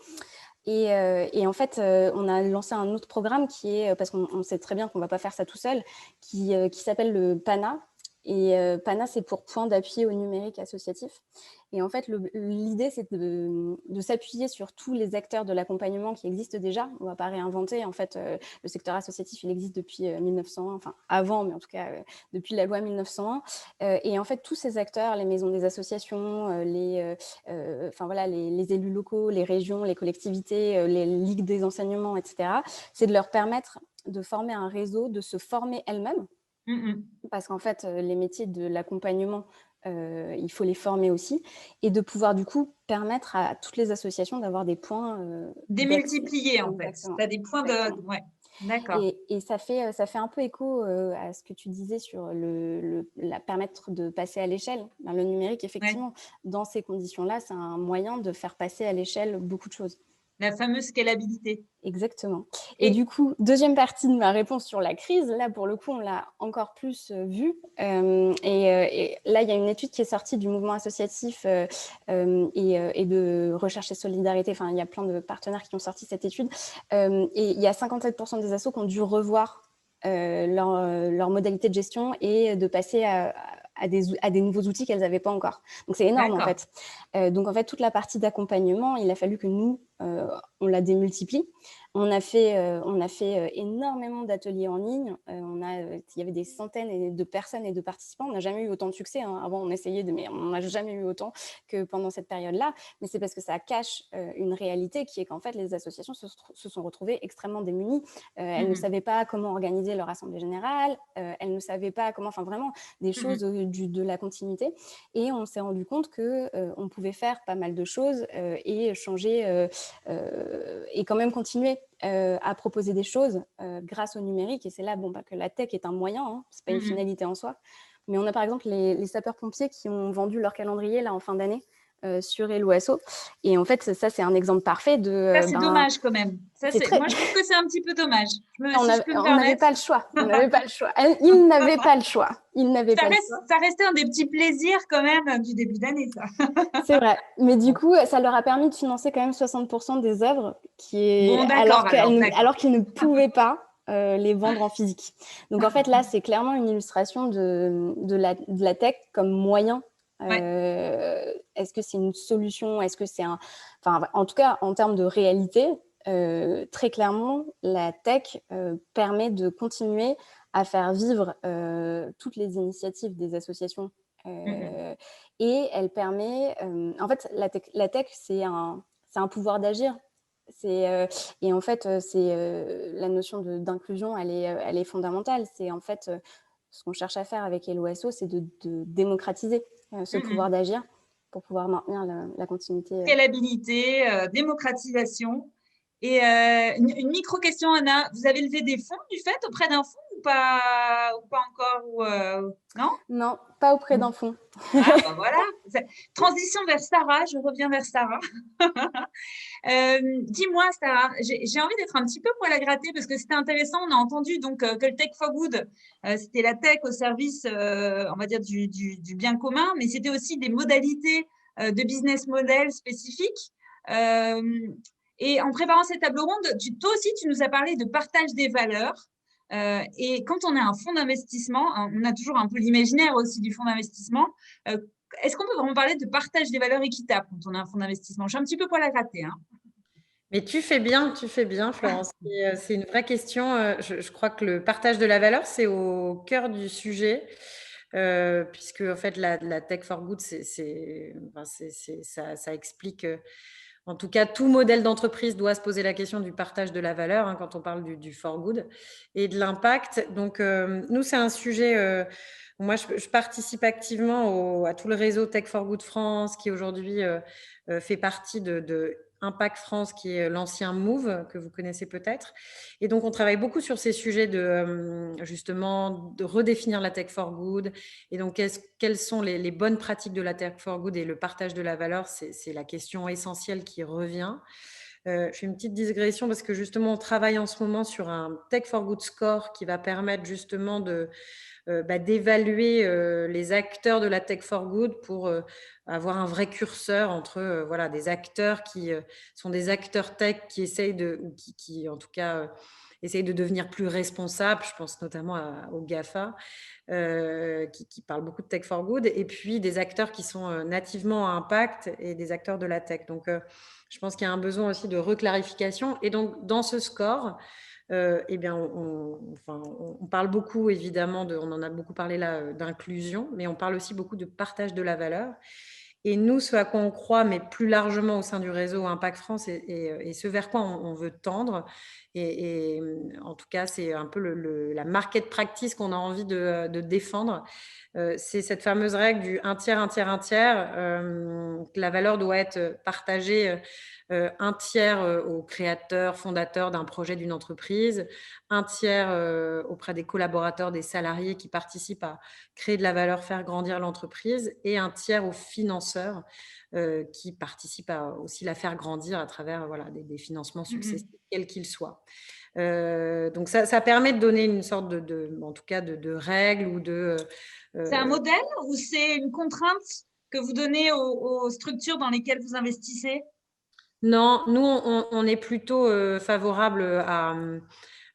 Et en fait, on a lancé un autre programme qui est, parce qu'on sait très bien qu'on ne va pas faire ça tout seul, qui s'appelle le PANA. Et PANA, c'est pour point d'appui au numérique associatif. Et en fait, l'idée, c'est de s'appuyer sur tous les acteurs de l'accompagnement qui existent déjà. On ne va pas réinventer. En fait, le secteur associatif, il existe depuis 1901, enfin avant, mais en tout cas depuis la loi 1901. Et en fait, tous ces acteurs, les maisons des associations, les élus locaux, les régions, les collectivités, les ligues des enseignements, etc., c'est de leur permettre de former un réseau, de se former elles-mêmes. Parce qu'en fait, les métiers de l'accompagnement, il faut les former aussi, et de pouvoir du coup permettre à toutes les associations d'avoir des points démultipliés en fait. Tu as des points de... Ouais. D'accord. Et ça fait un peu écho à ce que tu disais sur permettre de passer à l'échelle. Le numérique, effectivement, dans ces conditions-là, c'est un moyen de faire passer à l'échelle beaucoup de choses. La fameuse scalabilité. Exactement. Et du coup, deuxième partie de ma réponse sur la crise, là, pour le coup, on l'a encore plus vu. Et là, il y a une étude qui est sortie du mouvement associatif et de recherche et solidarité. Enfin, il y a plein de partenaires qui ont sorti cette étude. Et il y a 57% des assos qui ont dû revoir leur modalité de gestion et de passer à des nouveaux outils qu'elles n'avaient pas encore. Donc, c'est énorme, en fait. Donc, en fait, toute la partie d'accompagnement, il a fallu que nous, on la démultiplie. On a fait énormément d'ateliers en ligne. Il y avait des centaines de personnes et de participants. On n'a jamais eu autant de succès. Avant, on essayait mais on n'a jamais eu autant que pendant cette période-là. Mais c'est parce que ça cache une réalité qui est qu'en fait, les associations se sont retrouvées extrêmement démunies. Elles ne savaient pas comment organiser leur assemblée générale. Elles ne savaient pas comment, enfin vraiment, des choses de la continuité. Et on s'est rendu compte qu'on pouvait faire pas mal de choses et changer et quand même continuer à proposer des choses grâce au numérique. Et c'est là que la tech est un moyen, ce n'est pas une finalité en soi. Mais on a par exemple les sapeurs-pompiers qui ont vendu leur calendrier là, en fin d'année sur Hello Asso. Et en fait, ça, c'est un exemple parfait de... Ça, c'est dommage quand même. Moi, je trouve que c'est un petit peu dommage. On n'avait pas le choix. On n'avait pas le choix. Ils n'avaient pas le choix. Ça restait un des petits plaisirs quand même du début d'année, ça. C'est vrai. Mais du coup, ça leur a permis de financer quand même 60% des œuvres alors qu'ils ne pouvaient pas les vendre en physique. Donc, en fait, là, c'est clairement une illustration de la tech comme moyen. Est-ce que c'est une solution? Est-ce que c'est en tout cas, en termes de réalité, très clairement, la tech permet de continuer à faire vivre toutes les initiatives des associations et elle permet... en fait, la tech c'est un pouvoir d'agir. Et en fait, la notion d'inclusion, elle est fondamentale. C'est en fait ce qu'on cherche à faire avec Hello Asso, c'est de démocratiser ce pouvoir d'agir pour pouvoir maintenir la continuité. Scalabilité, démocratisation. Et une micro-question, Anna. Vous avez levé des fonds du fait auprès d'un fonds ou pas encore non? Non, pas auprès d'un fonds. Voilà. Transition vers Sarah. Je reviens vers Sarah. Dis-moi, Sarah, j'ai envie d'être un petit peu poil à gratter parce que c'était intéressant. On a entendu donc que le Tech for Good, c'était la tech au service, on va dire, du bien commun, mais c'était aussi des modalités de business model spécifiques. Et en préparant cette table ronde, toi aussi, tu nous as parlé de partage des valeurs. Et quand on a un fonds d'investissement, on a toujours un peu l'imaginaire aussi du fonds d'investissement. Est-ce qu'on peut vraiment parler de partage des valeurs équitables quand on a un fonds d'investissement? Je suis un petit peu poil à gratter. Mais tu fais bien, Florence. C'est une vraie question. Je crois que le partage de la valeur, c'est au cœur du sujet, puisque en fait, la Tech for Good, ça explique... En tout cas, tout modèle d'entreprise doit se poser la question du partage de la valeur quand on parle du for good et de l'impact. Donc, nous, c'est un sujet... moi, je participe activement à tout le réseau Tech for Good France qui aujourd'hui fait partie Impact France, qui est l'ancien Move, que vous connaissez peut-être. Et donc, on travaille beaucoup sur ces sujets justement, de redéfinir la tech for good. Et donc, quelles sont les bonnes pratiques de la tech for good et le partage de la valeur, c'est la question essentielle qui revient. Je fais une petite digression parce que justement, on travaille en ce moment sur un Tech for Good score qui va permettre justement d'évaluer les acteurs de la Tech for Good pour avoir un vrai curseur entre voilà, des acteurs qui sont des acteurs tech qui essayent qui en tout cas, essayent de devenir plus responsables. Je pense notamment aux GAFA, qui parlent beaucoup de Tech for Good, et puis des acteurs qui sont nativement à impact et des acteurs de la tech. Donc, je pense qu'il y a un besoin aussi de reclarification. Et donc, dans ce score, eh bien, on parle beaucoup, évidemment, on en a beaucoup parlé là, d'inclusion, mais on parle aussi beaucoup de partage de la valeur. Et nous, ce à quoi on croit, mais plus largement au sein du réseau Impact France, et ce vers quoi on veut tendre, et en tout cas, c'est un peu la market practice qu'on a envie de défendre. C'est cette fameuse règle du 1 tiers, 1 tiers, 1 tiers, que la valeur doit être partagée 1 tiers aux créateurs, fondateurs d'un projet, d'une entreprise, 1 tiers auprès des collaborateurs, des salariés qui participent à créer de la valeur, faire grandir l'entreprise, et 1 tiers aux financeurs qui participent à aussi la faire grandir à travers voilà, des financements successifs, quels qu'ils soient. Donc, ça permet de donner une sorte en tout cas, de règles ou de… C'est un modèle ou c'est une contrainte que vous donnez aux structures dans lesquelles vous investissez? Non, nous, on est plutôt favorable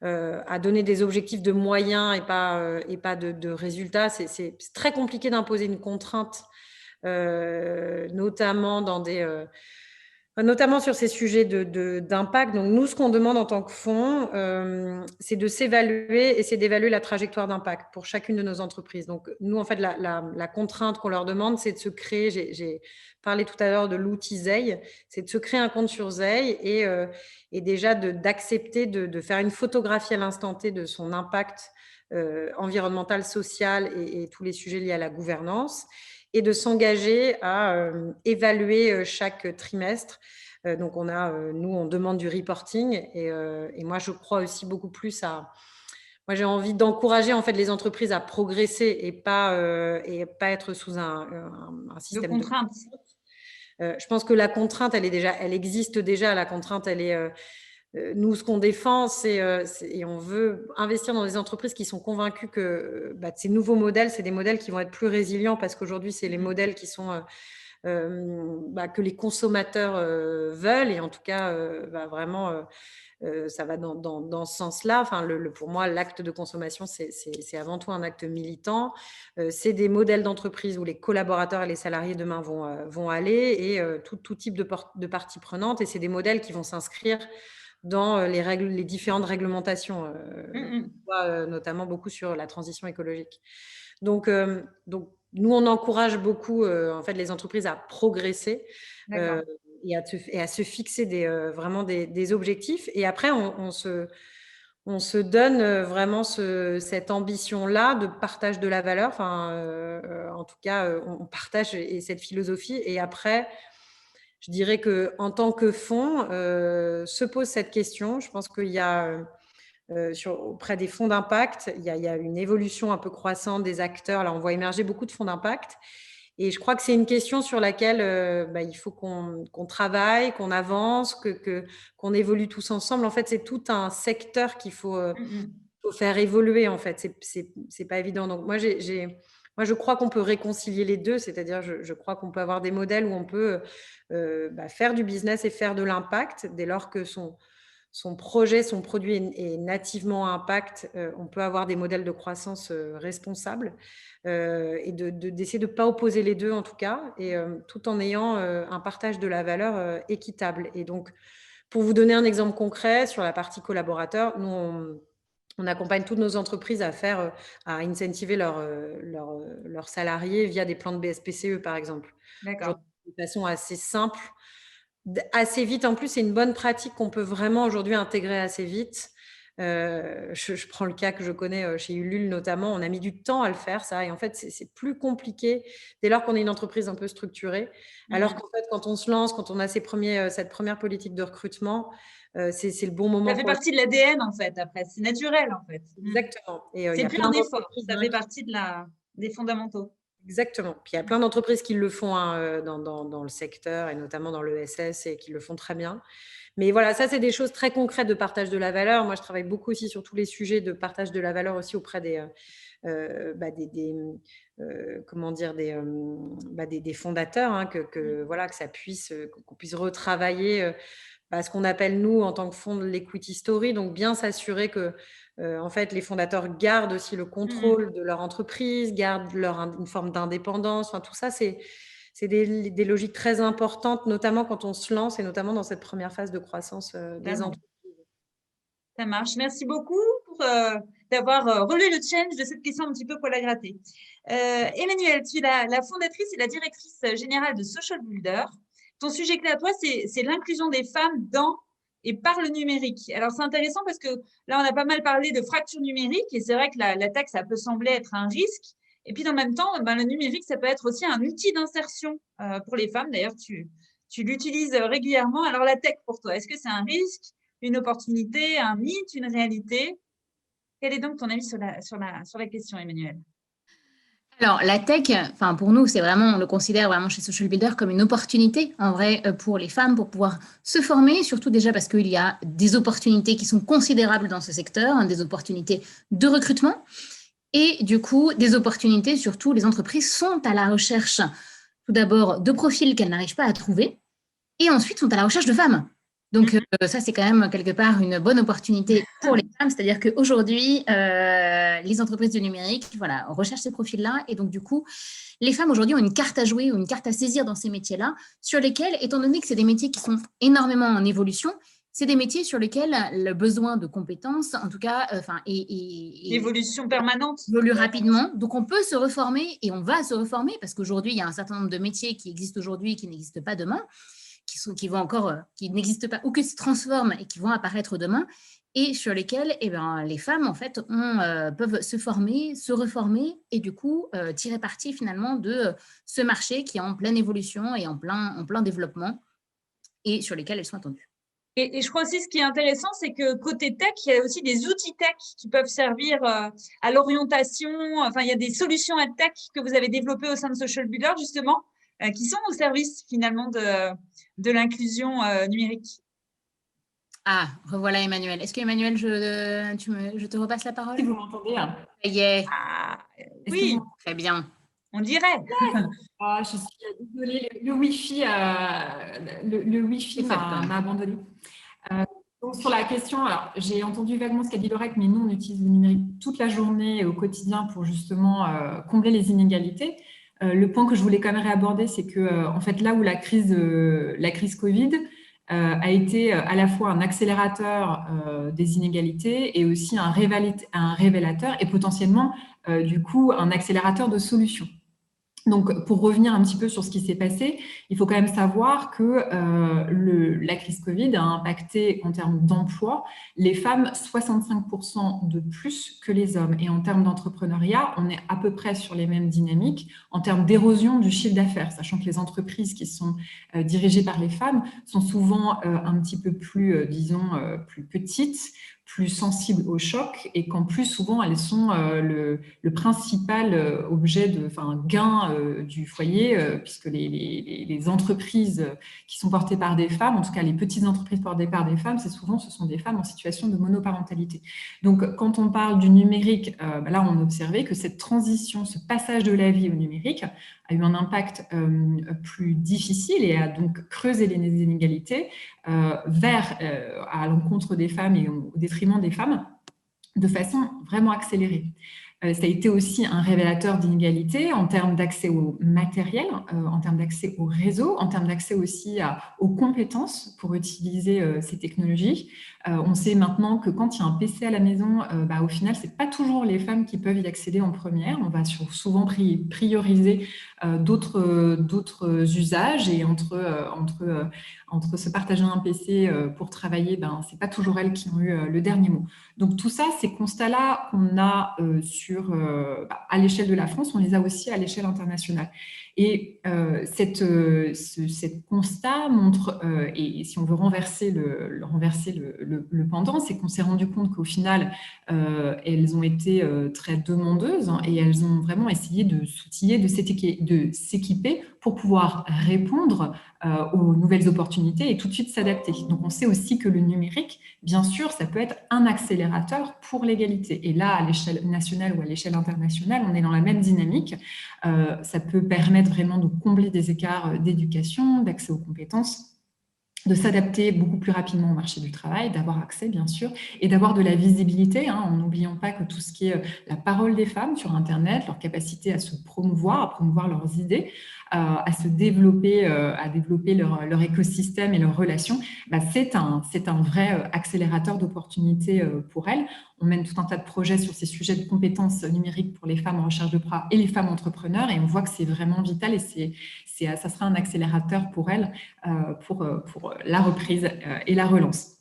à donner des objectifs de moyens et pas de résultats. C'est très compliqué d'imposer une contrainte, notamment notamment sur ces sujets d'impact. Donc, nous, ce qu'on demande en tant que fonds, c'est de s'évaluer et c'est d'évaluer la trajectoire d'impact pour chacune de nos entreprises. Donc, nous, en fait, la contrainte qu'on leur demande, c'est de se créer, j'ai parlé tout à l'heure de l'outil Zeil, c'est de se créer un compte sur Zeil et déjà d'accepter de faire une photographie à l'instant T de son impact environnemental, social et tous les sujets liés à la gouvernance, et de s'engager à évaluer chaque trimestre. Donc, nous, on demande du reporting, et moi, je crois aussi beaucoup plus moi, j'ai envie d'encourager en fait les entreprises à progresser et pas être sous un système de contrainte. Je pense que la contrainte, elle existe déjà. La contrainte, nous, ce qu'on défend, et on veut investir dans des entreprises qui sont convaincues que ces nouveaux modèles, c'est des modèles qui vont être plus résilients, parce qu'aujourd'hui, c'est les modèles qui sont que les consommateurs veulent, et en tout cas, vraiment, ça va dans ce sens-là. Enfin, pour moi, l'acte de consommation, c'est avant tout un acte militant. C'est des modèles d'entreprise où les collaborateurs et les salariés demain vont aller, et tout type de parties prenantes, et c'est des modèles qui vont s'inscrire dans les différentes réglementations, notamment beaucoup sur la transition écologique. Donc, nous, on encourage beaucoup en fait, les entreprises à progresser et à se fixer vraiment des objectifs. Et après, on se donne vraiment cette ambition-là de partage de la valeur. Enfin, en tout cas, on partage cette philosophie. Et après, je dirais qu'en tant que fonds, se pose cette question. Je pense qu'il y a, auprès des fonds d'impact, il y a une évolution un peu croissante des acteurs. Là, on voit émerger beaucoup de fonds d'impact. Et je crois que c'est une question sur laquelle il faut qu'on travaille, qu'on avance, qu'on évolue tous ensemble. En fait, c'est tout un secteur qu'il faut faire évoluer. En fait, c'est pas évident. Donc, moi, je crois qu'on peut réconcilier les deux, c'est-à-dire je crois qu'on peut avoir des modèles où on peut faire du business et faire de l'impact dès lors que son projet, son produit est nativement à impact. On peut avoir des modèles de croissance responsables et d'essayer de ne pas opposer les deux en tout cas, et tout en ayant un partage de la valeur équitable. Et donc, pour vous donner un exemple concret sur la partie collaborateur, nous, on accompagne toutes nos entreprises à incentiver leurs salariés via des plans de BSPCE, par exemple. D'accord. De façon assez simple, assez vite. En plus, c'est une bonne pratique qu'on peut vraiment aujourd'hui intégrer assez vite. Je prends le cas que je connais chez Ulule notamment, on a mis du temps à le faire ça et en fait c'est plus compliqué dès lors qu'on est une entreprise un peu structurée. Alors qu'en fait quand on se lance, quand on a cette première politique de recrutement, c'est le bon moment. Ça fait partie de l'ADN en fait après, c'est naturel en fait. Exactement. Et il y C'est a plus plein un effort, d'entreprises, ça fait partie des fondamentaux. Exactement. Puis il y a plein d'entreprises qui le font dans le secteur et notamment dans l'ESS et qui le font très bien. Mais voilà, ça, c'est des choses très concrètes de partage de la valeur. Moi, je travaille beaucoup aussi sur tous les sujets de partage de la valeur aussi auprès des fondateurs, hein, voilà, que ça puisse, qu'on puisse retravailler ce qu'on appelle, nous, en tant que fonds de l'equity story, donc bien s'assurer que en fait, les fondateurs gardent aussi le contrôle de leur entreprise, gardent une forme d'indépendance. Enfin, tout ça, c'est des logiques très importantes, notamment quand on se lance et notamment dans cette première phase de croissance des entreprises. Ça marche. Merci beaucoup d'avoir relevé le challenge de cette question un petit peu poil à gratter. Emmanuelle, tu es la fondatrice et la directrice générale de Social Builder. Ton sujet clé à toi, c'est l'inclusion des femmes dans et par le numérique. Alors, c'est intéressant parce que là, on a pas mal parlé de fracture numérique et c'est vrai que la tech, ça peut sembler être un risque. Et puis, en même temps, le numérique, ça peut être aussi un outil d'insertion pour les femmes. D'ailleurs, tu l'utilises régulièrement. Alors, la tech, pour toi, est-ce que c'est un risque, une opportunité, un mythe, une réalité? Quel est donc ton avis sur la question, Emmanuelle? Alors, la tech, pour nous, on le considère vraiment chez Social Builder comme une opportunité, en vrai, pour les femmes, pour pouvoir se former, surtout déjà parce qu'il y a des opportunités qui sont considérables dans ce secteur, hein, des opportunités de recrutement et du coup, des opportunités, surtout, les entreprises sont à la recherche, tout d'abord, de profils qu'elles n'arrivent pas à trouver et ensuite sont à la recherche de femmes. Donc, ça, c'est quand même quelque part une bonne opportunité pour les femmes. C'est-à-dire qu'aujourd'hui, les entreprises du numérique recherchent ces profils-là. Et donc, du coup, les femmes aujourd'hui ont une carte à jouer ou une carte à saisir dans ces métiers-là, sur lesquels, étant donné que c'est des métiers qui sont énormément en évolution, c'est des métiers sur lesquels le besoin de compétences, en tout cas, l'évolution permanente évolue rapidement. Donc, on peut se reformer et on va se reformer parce qu'aujourd'hui, il y a un certain nombre de métiers qui existent aujourd'hui et qui n'existent pas demain. Qui n'existent pas ou qui se transforment et qui vont apparaître demain et sur lesquels les femmes en fait peuvent se former, se reformer et du coup tirer parti finalement de ce marché qui est en pleine évolution et en plein développement et sur lesquels elles sont attendues. Et je crois aussi ce qui est intéressant, c'est que côté tech, il y a aussi des outils tech qui peuvent servir à l'orientation. Enfin, il y a des solutions à tech que vous avez développées au sein de Social Builder justement, qui sont au service finalement de l'inclusion numérique. Ah, revoilà Emmanuelle. Est-ce que Emmanuelle, je te repasse la parole? Si vous m'entendez. Oui, très bien. On dirait. Je suis désolée, le Wi-Fi m'a abandonnée. Donc sur la question, alors j'ai entendu vaguement ce qu'a dit Laurette, mais nous on utilise le numérique toute la journée et au quotidien pour justement combler les inégalités. Le point que je voulais quand même réaborder, c'est que en fait là où la crise Covid a été à la fois un accélérateur des inégalités et aussi un révélateur et potentiellement du coup un accélérateur de solutions. Donc, pour revenir un petit peu sur ce qui s'est passé, il faut quand même savoir que la crise Covid a impacté en termes d'emploi les femmes 65% de plus que les hommes. Et en termes d'entrepreneuriat, on est à peu près sur les mêmes dynamiques en termes d'érosion du chiffre d'affaires, sachant que les entreprises qui sont dirigées par les femmes sont souvent un petit peu plus, plus petites, plus sensibles au choc et qu'en plus souvent elles sont le principal objet gain du foyer puisque les entreprises qui sont portées par des femmes, en tout cas les petites entreprises portées par des femmes, ce sont des femmes en situation de monoparentalité. Donc quand on parle du numérique, là on a observé que cette transition, ce passage de la vie au numérique a eu un impact plus difficile et a donc creusé les inégalités à l'encontre des femmes et au détriment des femmes de façon vraiment accélérée. Ça a été aussi un révélateur d'inégalités en termes d'accès au matériel, en termes d'accès au réseau, en termes d'accès aussi aux compétences pour utiliser ces technologies. On sait maintenant que quand il y a un PC à la maison, au final, ce n'est pas toujours les femmes qui peuvent y accéder en première. On va souvent prioriser d'autres usages, et entre se partager un PC pour travailler, ce n'est pas toujours elles qui ont eu le dernier mot. Donc tout ça, ces constats-là qu'on a à l'échelle de la France, on les a aussi à l'échelle internationale. Et cet constat montre, et si on veut renverser le pendant, c'est qu'on s'est rendu compte qu'au final, elles ont été très demandeuses, et elles ont vraiment essayé de s'outiller, de s'équiper pour pouvoir répondre aux nouvelles opportunités et tout de suite s'adapter. Donc on sait aussi que le numérique, bien sûr, ça peut être un accélérateur pour l'égalité. Et là, à l'échelle nationale ou à l'échelle internationale, on est dans la même dynamique. Ça peut permettre vraiment de combler des écarts d'éducation, d'accès aux compétences, de s'adapter beaucoup plus rapidement au marché du travail, d'avoir accès, bien sûr, et d'avoir de la visibilité, en n'oubliant pas que tout ce qui est la parole des femmes sur Internet, leur capacité à se promouvoir, à promouvoir leurs idées, à se développer, à développer leur écosystème et leurs relations, c'est un vrai accélérateur d'opportunités pour elles. On mène tout un tas de projets sur ces sujets de compétences numériques pour les femmes en recherche de proie et les femmes entrepreneurs, et on voit que c'est vraiment vital, et ça sera un accélérateur pour elles pour la reprise et la relance.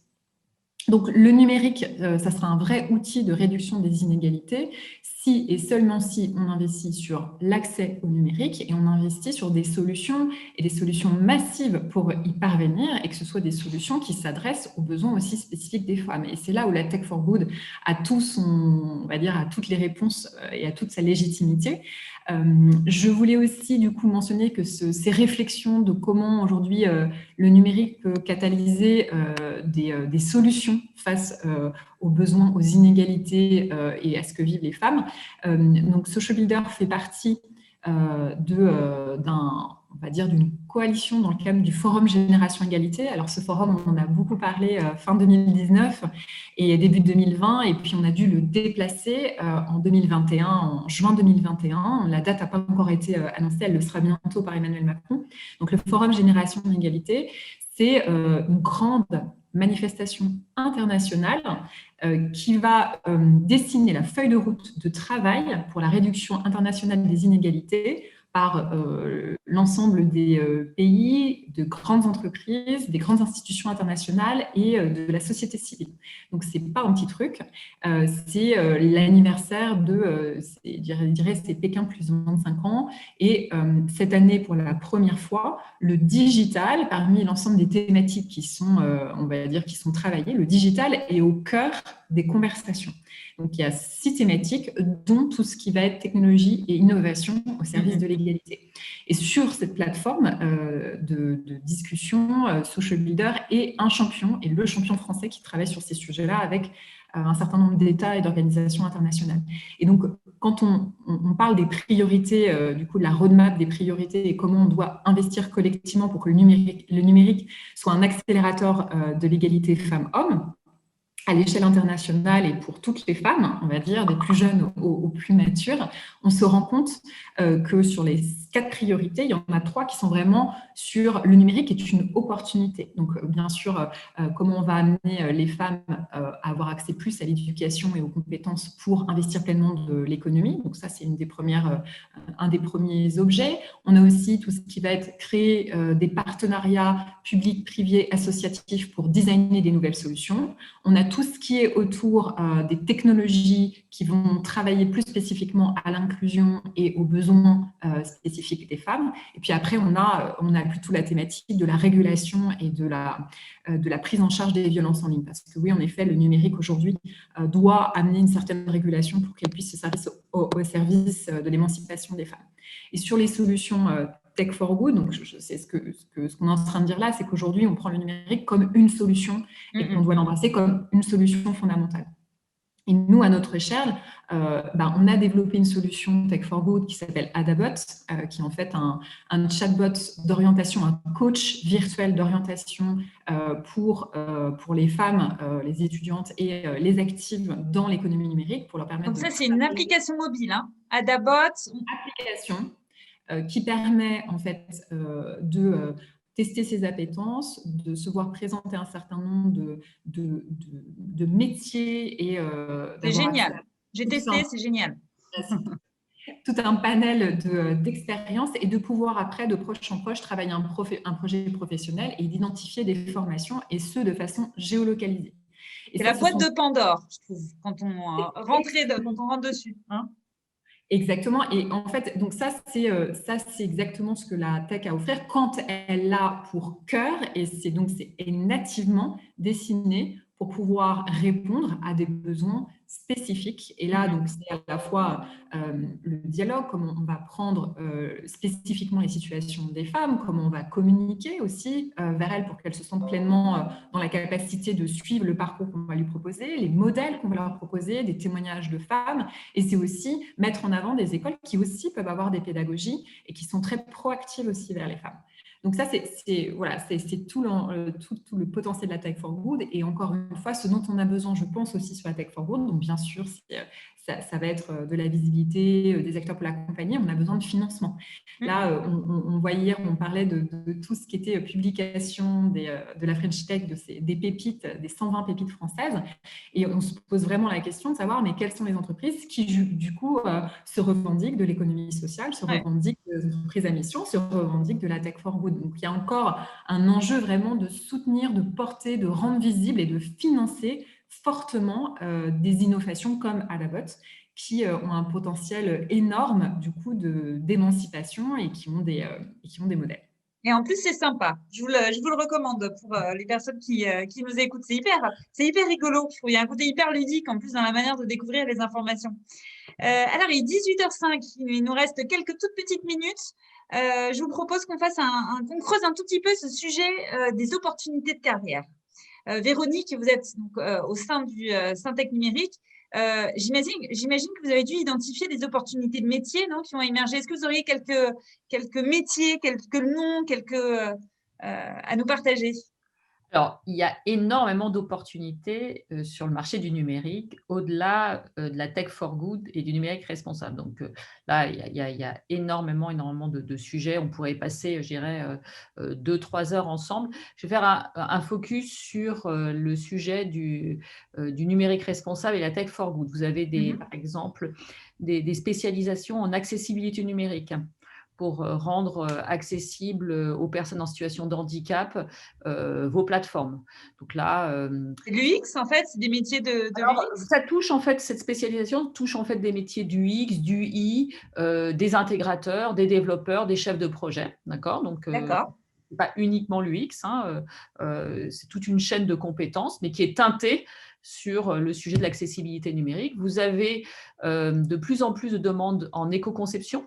Donc, le numérique, ça sera un vrai outil de réduction des inégalités si et seulement si on investit sur l'accès au numérique, et on investit sur des solutions et des solutions massives pour y parvenir, et que ce soit des solutions qui s'adressent aux besoins aussi spécifiques des femmes. Et c'est là où la Tech for Good a a toutes les réponses et a toute sa légitimité. Je voulais aussi du coup mentionner que ces réflexions de comment aujourd'hui le numérique peut catalyser des solutions face aux besoins, aux inégalités et à ce que vivent les femmes. Donc Social Builder fait partie d'une coalition dans le cadre du Forum Génération Égalité. Alors ce forum, on en a beaucoup parlé fin 2019 et début 2020, et puis on a dû le déplacer en 2021, en juin 2021. La date n'a pas encore été annoncée, elle le sera bientôt par Emmanuel Macron. Donc le Forum Génération Égalité, c'est une grande manifestation internationale qui va dessiner la feuille de route de travail pour la réduction internationale des inégalités par l'ensemble des pays, de grandes entreprises, des grandes institutions internationales et de la société civile. Donc, ce n'est pas un petit truc, c'est l'anniversaire de, je dirais, c'est Pékin plus 25 ans. Et cette année, pour la première fois, le digital, parmi l'ensemble des thématiques qui sont, qui sont travaillées, le digital est au cœur des conversations. Donc, il y a 6 thématiques, dont tout ce qui va être technologie et innovation au service de l'égalité. Et sur cette plateforme de discussion, Social Builder est un champion, et le champion français qui travaille sur ces sujets-là avec un certain nombre d'États et d'organisations internationales. Et donc, quand on parle des priorités, du coup, de la roadmap des priorités et comment on doit investir collectivement pour que le numérique soit un accélérateur de l'égalité femmes-hommes, à l'échelle internationale et pour toutes les femmes, on va dire, des plus jeunes aux plus matures, on se rend compte que sur les 4 priorités, il y en a 3 qui sont vraiment sur le numérique est une opportunité. Donc, bien sûr, comment on va amener les femmes à avoir accès plus à l'éducation et aux compétences pour investir pleinement de l'économie. Donc, ça, c'est un des premiers objets. On a aussi tout ce qui va être créer des partenariats publics, privés, associatifs pour designer des nouvelles solutions. On a tout ce qui est autour des technologies qui vont travailler plus spécifiquement à l'inclusion et aux besoins spécifiques des femmes. Et puis après, on a plutôt la thématique de la régulation et de la prise en charge des violences en ligne. Parce que oui, en effet, le numérique aujourd'hui doit amener une certaine régulation pour qu'elle puisse se servir au service de l'émancipation des femmes. Et sur les solutions Tech for Good, donc c'est ce qu'on est en train de dire là, c'est qu'aujourd'hui, on prend le numérique comme une solution et qu'on doit l'embrasser comme une solution fondamentale. Et nous, à notre échelle, on a développé une solution Tech for Good qui s'appelle Adabot, qui est en fait un chatbot d'orientation, un coach virtuel d'orientation pour les femmes, les étudiantes et les actives dans l'économie numérique pour leur permettre Donc ça, c'est une application mobile, hein. Adabot. Une application qui permet en fait de tester ses appétences, de se voir présenter un certain nombre de métiers et c'est génial. J'ai testé, c'est génial. Tout un panel d'expériences et de pouvoir après, de proche en proche, travailler un projet professionnel et d'identifier des formations et ce, de façon géolocalisée. C'est la boîte de Pandore, je trouve, quand on rentre dessus. Hein. Exactement. Et en fait, donc ça, c'est exactement ce que la tech a à offrir quand elle l'a pour cœur et c'est nativement dessiné pour pouvoir répondre à des besoins spécifiques. Et là, donc, c'est à la fois le dialogue, comment on va prendre spécifiquement les situations des femmes, comment on va communiquer aussi vers elles pour qu'elles se sentent pleinement dans la capacité de suivre le parcours qu'on va lui proposer, les modèles qu'on va leur proposer, des témoignages de femmes. Et c'est aussi mettre en avant des écoles qui aussi peuvent avoir des pédagogies et qui sont très proactives aussi vers les femmes. Donc ça, c'est tout le potentiel de la Tech for Good. Et encore une fois, ce dont on a besoin, je pense aussi sur la Tech for Good. Donc bien sûr, ça va être de la visibilité, des acteurs pour l'accompagner. On a besoin de financement. Là, on voit hier, on parlait de tout ce qui était publication de la French Tech, des pépites, des 120 pépites françaises. Et on se pose vraiment la question de savoir, mais quelles sont les entreprises qui, du coup, se revendiquent de l'économie sociale, se revendiquent des entreprises à mission, se revendiquent de la Tech for Good. Donc, il y a encore un enjeu vraiment de soutenir, de porter, de rendre visible et de financer fortement des innovations comme Adabot qui ont un potentiel énorme du coup d'émancipation et qui ont des modèles. Et en plus, c'est sympa. Je vous le recommande pour les personnes qui nous écoutent. C'est hyper rigolo. Il y a un côté hyper ludique en plus dans la manière de découvrir les informations. Alors, il est 18h05. Il nous reste quelques toutes petites minutes. Je vous propose qu'on creuse un tout petit peu ce sujet des opportunités de carrière. Véronique, vous êtes donc, au sein du Syntec numérique. J'imagine que vous avez dû identifier des opportunités de métiers qui ont émergé. Est-ce que vous auriez quelques métiers, quelques noms, à nous partager? Alors, il y a énormément d'opportunités sur le marché du numérique, au-delà de la Tech for Good et du numérique responsable. Donc là, il y a énormément de sujets. On pourrait passer, je dirais, 2-3 heures ensemble. Je vais faire un focus sur le sujet du numérique responsable et la Tech for Good. Vous avez, par exemple, des spécialisations en accessibilité numérique pour rendre accessible aux personnes en situation de handicap vos plateformes. Donc là, c'est l'UX en fait, c'est des métiers de l'UX. Ça touche en fait, cette spécialisation touche en fait des métiers du X, du I, des intégrateurs, des développeurs, des chefs de projet, d'accord. Donc c'est pas uniquement l'UX, c'est toute une chaîne de compétences, mais qui est teintée sur le sujet de l'accessibilité numérique. Vous avez de plus en plus de demandes en éco-conception.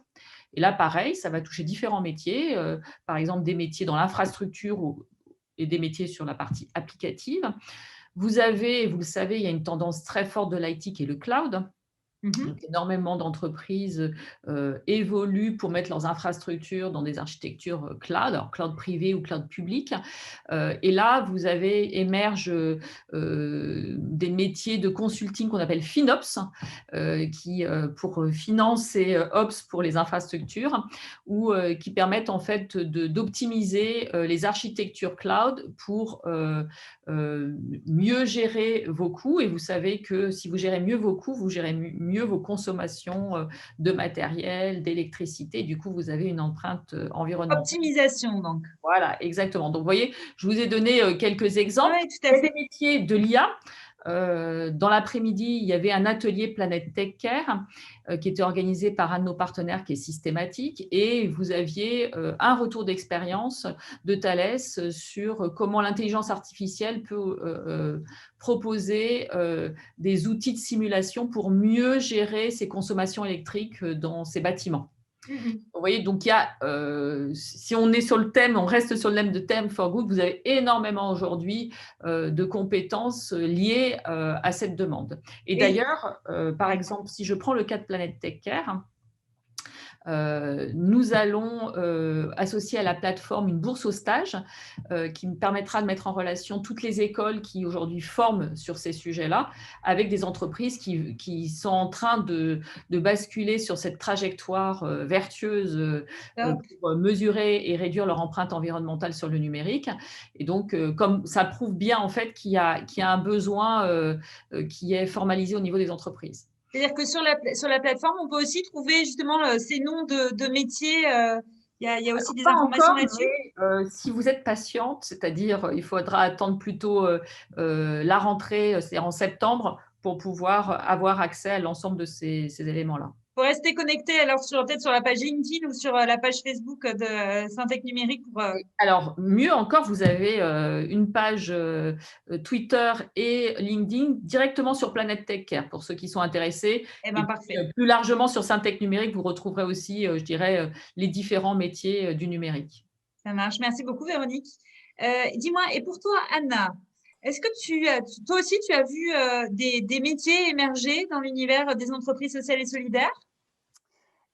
Et là, pareil, ça va toucher différents métiers, par exemple des métiers dans l'infrastructure et des métiers sur la partie applicative. Vous avez, vous le savez, il y a une tendance très forte de l'IT qui est le cloud. Donc, énormément d'entreprises évoluent pour mettre leurs infrastructures dans des architectures cloud, alors cloud privé ou cloud public. Et là, vous avez émergent des métiers de consulting qu'on appelle FinOps, qui pour finance et Ops pour les infrastructures, ou qui permettent en fait d'optimiser les architectures cloud pour mieux gérer vos coûts. Et vous savez que si vous gérez mieux vos coûts, vous gérez mieux vos consommations de matériel, d'électricité. Du coup, vous avez une empreinte environnementale. Optimisation, donc. Voilà, exactement. Donc, vous voyez, je vous ai donné quelques exemples. Oui, tout à fait. Des métiers de l'IA. Dans l'après-midi, il y avait un atelier Planète Tech Care qui était organisé par un de nos partenaires qui est Systématique, et vous aviez un retour d'expérience de Thales sur comment l'intelligence artificielle peut proposer des outils de simulation pour mieux gérer ses consommations électriques dans ses bâtiments. Vous voyez, donc il y a, si on est sur le thème, on reste sur le thème de Theme for Good, vous avez énormément aujourd'hui de compétences liées à cette demande. Et d'ailleurs, par exemple, si je prends le cas de Planète Tech Care, nous allons associer à la plateforme une bourse au stage qui me permettra de mettre en relation toutes les écoles qui aujourd'hui forment sur ces sujets-là avec des entreprises qui sont en train de basculer sur cette trajectoire vertueuse pour mesurer et réduire leur empreinte environnementale sur le numérique. Et donc, comme ça prouve bien en fait qu'il y a un besoin qui est formalisé au niveau des entreprises. C'est-à-dire que sur la plateforme, on peut aussi trouver justement ces noms de métiers. Il y a aussi des informations là-dessus. Si vous êtes patiente, c'est-à-dire il faudra attendre plutôt la rentrée, c'est-à-dire en septembre, pour pouvoir avoir accès à l'ensemble de ces éléments-là. Pour rester connecté, alors peut-être sur la page LinkedIn ou sur la page Facebook de Syntec Numérique. Alors, mieux encore, vous avez une page Twitter et LinkedIn directement sur Planète Tech Care pour ceux qui sont intéressés. Parfait. Plus largement sur Syntec Numérique, vous retrouverez aussi, je dirais, les différents métiers du numérique. Ça marche. Merci beaucoup, Véronique. Dis-moi, et pour toi, Anna, est-ce que toi aussi, tu as vu des métiers émerger dans l'univers des entreprises sociales et solidaires?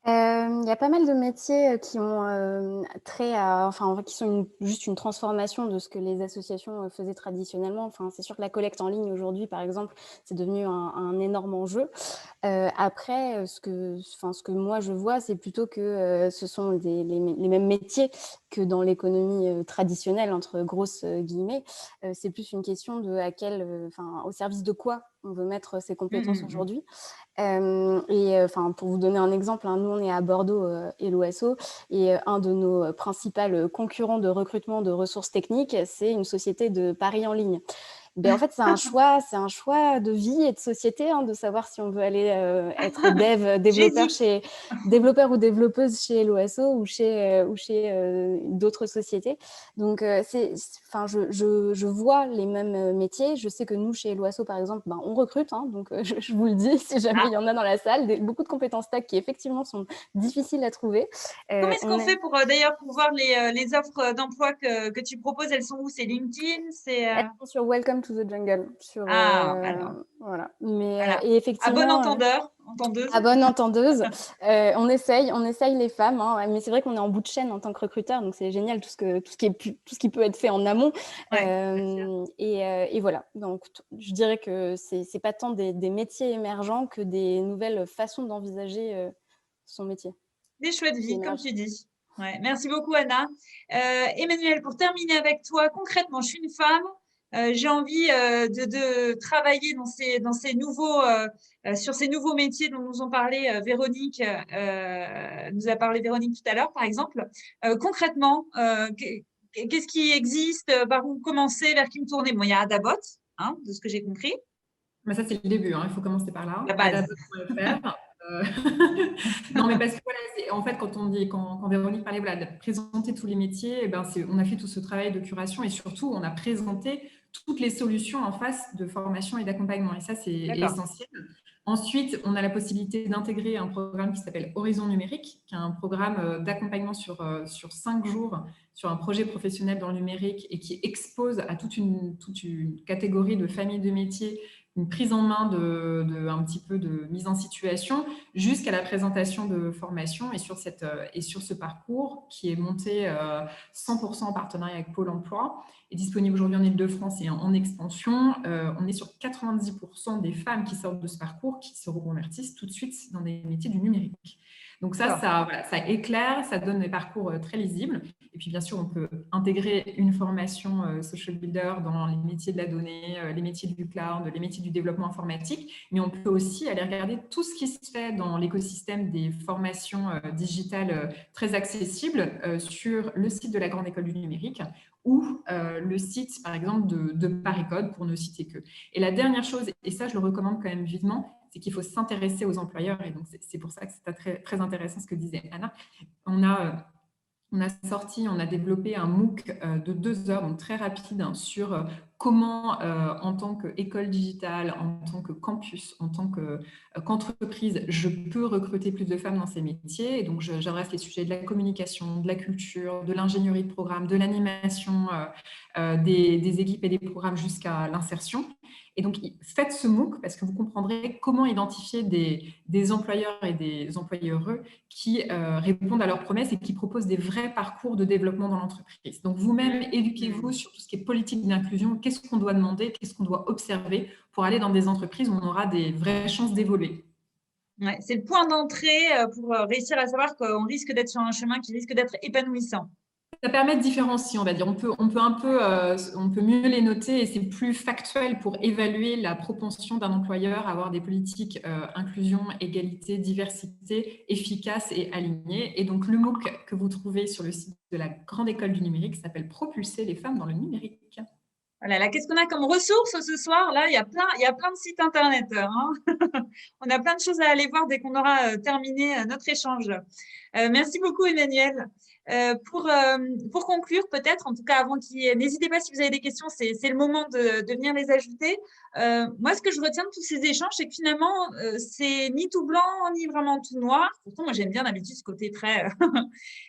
Il y a pas mal de métiers qui ont trait à, qui sont juste une transformation de ce que les associations faisaient traditionnellement. Enfin, c'est sûr que la collecte en ligne aujourd'hui, par exemple, c'est devenu un énorme enjeu. Après, ce que moi je vois, c'est plutôt que ce sont les mêmes métiers que dans l'économie traditionnelle, entre grosses guillemets. C'est plus une question de au service de quoi on veut mettre ces compétences aujourd'hui. Pour vous donner un exemple, nous on est à Bordeaux, Hello Asso, et un de nos principaux concurrents de recrutement de ressources techniques, c'est une société de paris en ligne. En fait, c'est un choix de vie et de société, de savoir si on veut aller être développeur ou développeuse chez Hello Asso ou chez d'autres sociétés. Donc, je vois les mêmes métiers. Je sais que nous, chez Hello Asso, par exemple, on recrute. Donc, je vous le dis, si jamais il y en a dans la salle, beaucoup de compétences tech qui, effectivement, sont difficiles à trouver. Comment est-ce qu'on fait d'ailleurs pour voir les offres d'emploi que tu proposes? Elles sont où? C'est LinkedIn? Elles sont sur Welcome to the Jungle. Voilà. Et effectivement, à bon entendeuse. À bonne entendeuse. On essaye les femmes, mais c'est vrai qu'on est en bout de chaîne en tant que recruteur, donc c'est génial tout ce qui peut être fait en amont. Et voilà. Donc, je dirais que c'est pas tant des métiers émergents que des nouvelles façons d'envisager son métier. Des choix de vie, comme tu dis. Ouais. Merci beaucoup, Anna. Emmanuel, pour terminer avec toi, concrètement, je suis une femme. J'ai envie de travailler sur ces nouveaux métiers dont nous ont parlé Véronique, nous a parlé Véronique tout à l'heure, par exemple. Concrètement, qu'est-ce qui existe? Par où commencer? Vers qui me tourner? Bon, il y a Adabot, de ce que j'ai compris. Mais ça, c'est le début, il faut commencer par là. La base. Non, mais parce que voilà, en fait, quand Véronique parlait de présenter tous les métiers, on a fait tout ce travail de curation et surtout, on a présenté toutes les solutions en face de formation et d'accompagnement. Et ça, c'est essentiel. Ensuite, on a la possibilité d'intégrer un programme qui s'appelle Horizon Numérique, qui est un programme d'accompagnement sur 5 jours sur un projet professionnel dans le numérique et qui expose à toute une catégorie de familles de métiers une prise en main un petit peu de mise en situation jusqu'à la présentation de formation et sur ce parcours qui est monté 100% en partenariat avec Pôle emploi est disponible aujourd'hui en Île-de-France et en expansion. On est sur 90% des femmes qui sortent de ce parcours qui se reconvertissent tout de suite dans des métiers du numérique. Donc ça éclaire, ça donne des parcours très lisibles. Et puis bien sûr, on peut intégrer une formation social builder dans les métiers de la donnée, les métiers du cloud, les métiers du développement informatique. Mais on peut aussi aller regarder tout ce qui se fait dans l'écosystème des formations digitales très accessibles sur le site de la Grande École du Numérique ou le site, par exemple, de Paris Code, pour ne citer que. Et la dernière chose, et ça, je le recommande quand même vivement, c'est qu'il faut s'intéresser aux employeurs. Et donc, c'est pour ça que c'était très, très intéressant ce que disait Anna. On a développé un MOOC de 2 heures, donc très rapide, sur comment, en tant qu'école digitale, en tant que campus, en tant qu'entreprise, je peux recruter plus de femmes dans ces métiers. Et donc, j'adresse les sujets de la communication, de la culture, de l'ingénierie de programme, de l'animation, des équipes et des programmes jusqu'à l'insertion. Et donc, faites ce MOOC parce que vous comprendrez comment identifier des employeurs et des employeurs qui répondent à leurs promesses et qui proposent des vrais parcours de développement dans l'entreprise. Donc, vous-même, éduquez-vous sur tout ce qui est politique d'inclusion, qu'est-ce qu'on doit demander, qu'est-ce qu'on doit observer pour aller dans des entreprises où on aura des vraies chances d'évoluer. Ouais, c'est le point d'entrée pour réussir à savoir qu'on risque d'être sur un chemin qui risque d'être épanouissant. Ça permet de différencier, on va dire. On peut mieux les noter et c'est plus factuel pour évaluer la propension d'un employeur à avoir des politiques inclusion, égalité, diversité efficaces et alignées. Et donc, le MOOC que vous trouvez sur le site de la Grande École du Numérique s'appelle « Propulser les femmes dans le numérique ». Voilà, là, qu'est-ce qu'on a comme ressources ce soir? Là, il y a plein de sites internet. Hein. On a plein de choses à aller voir dès qu'on aura terminé notre échange. Merci beaucoup, Emmanuel. Pour conclure, peut-être, en tout cas, avant n'hésitez pas si vous avez des questions, c'est le moment de venir les ajouter. Moi, ce que je retiens de tous ces échanges, c'est que finalement, c'est ni tout blanc, ni vraiment tout noir. Pourtant, moi, j'aime bien d'habitude ce côté très…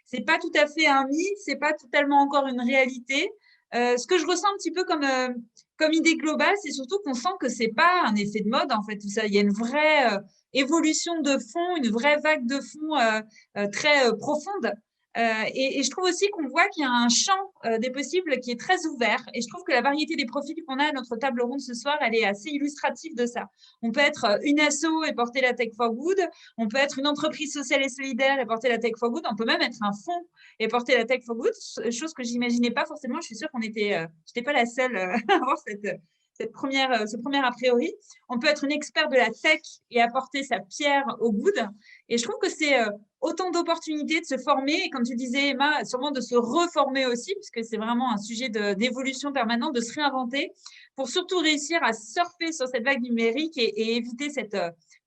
c'est pas tout à fait un mythe, c'est pas totalement encore une réalité. Ce que je ressens un petit peu comme idée globale, c'est surtout qu'on sent que c'est pas un effet de mode, en fait, tout ça. Il y a une vraie évolution de fond, une vraie vague de fond très profonde. Et je trouve aussi qu'on voit qu'il y a un champ des possibles qui est très ouvert. Et je trouve que la variété des profils qu'on a à notre table ronde ce soir, elle est assez illustrative de ça. On peut être une asso et porter la Tech for Good. On peut être une entreprise sociale et solidaire et porter la Tech for Good. On peut même être un fonds et porter la Tech for Good, chose que j'imaginais pas forcément. Je suis sûre qu'on j'étais pas la seule à avoir ce premier a priori. On peut être une experte de la tech et apporter sa pierre au good. Et je trouve que c'est autant d'opportunités de se former et, comme tu disais, Emma, sûrement de se reformer aussi, puisque c'est vraiment un sujet d'évolution permanente, de se réinventer pour surtout réussir à surfer sur cette vague numérique et éviter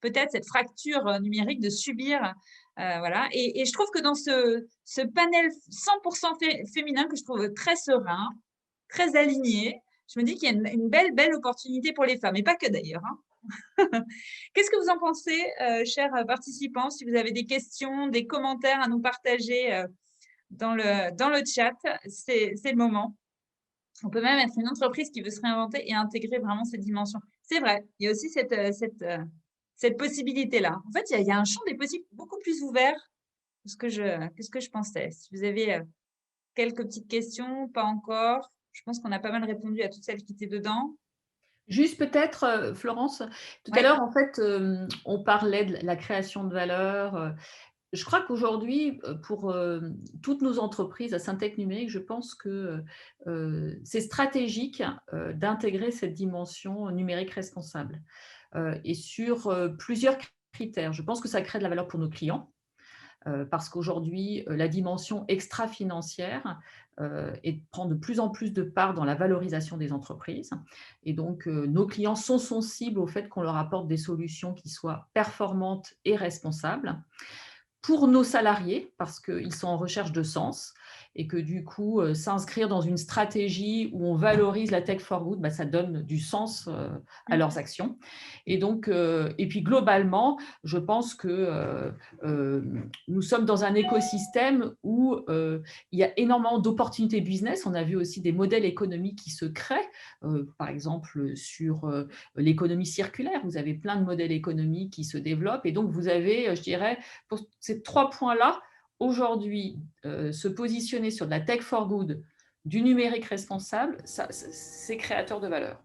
peut-être cette fracture numérique de subir. Voilà. Et je trouve que dans ce panel 100% féminin que je trouve très serein, très aligné, je me dis qu'il y a une belle opportunité pour les femmes, et pas que d'ailleurs. Hein. Qu'est-ce que vous en pensez, chers participants? Si vous avez des questions, des commentaires à nous partager dans le chat, c'est le moment. On peut même être une entreprise qui veut se réinventer et intégrer vraiment cette dimension. C'est vrai, il y a aussi cette possibilité-là. En fait, il y a un champ des possibles beaucoup plus ouvert que ce que je pensais. Si vous avez quelques petites questions, pas encore. Je pense qu'on a pas mal répondu à toutes celles qui étaient dedans. Juste peut-être, Florence, tout à l'heure, en fait, on parlait de la création de valeur. Je crois qu'aujourd'hui, pour toutes nos entreprises à Syntec Numérique, je pense que c'est stratégique d'intégrer cette dimension numérique responsable et sur plusieurs critères. Je pense que ça crée de la valeur pour nos clients. Parce qu'aujourd'hui, la dimension extra-financière prend de plus en plus de part dans la valorisation des entreprises. Et donc, nos clients sont sensibles au fait qu'on leur apporte des solutions qui soient performantes et responsables. Pour nos salariés, parce qu'ils sont en recherche de sens et que du coup, s'inscrire dans une stratégie où on valorise la Tech for Good, ça donne du sens à leurs actions. Et donc, et puis globalement, je pense que nous sommes dans un écosystème où il y a énormément d'opportunités business. On a vu aussi des modèles économiques qui se créent, par exemple sur l'économie circulaire. Vous avez plein de modèles économiques qui se développent. Et donc, vous avez, je dirais, pour ces 3 points-là, aujourd'hui, se positionner sur de la Tech for Good, du numérique responsable, c'est créateur de valeur.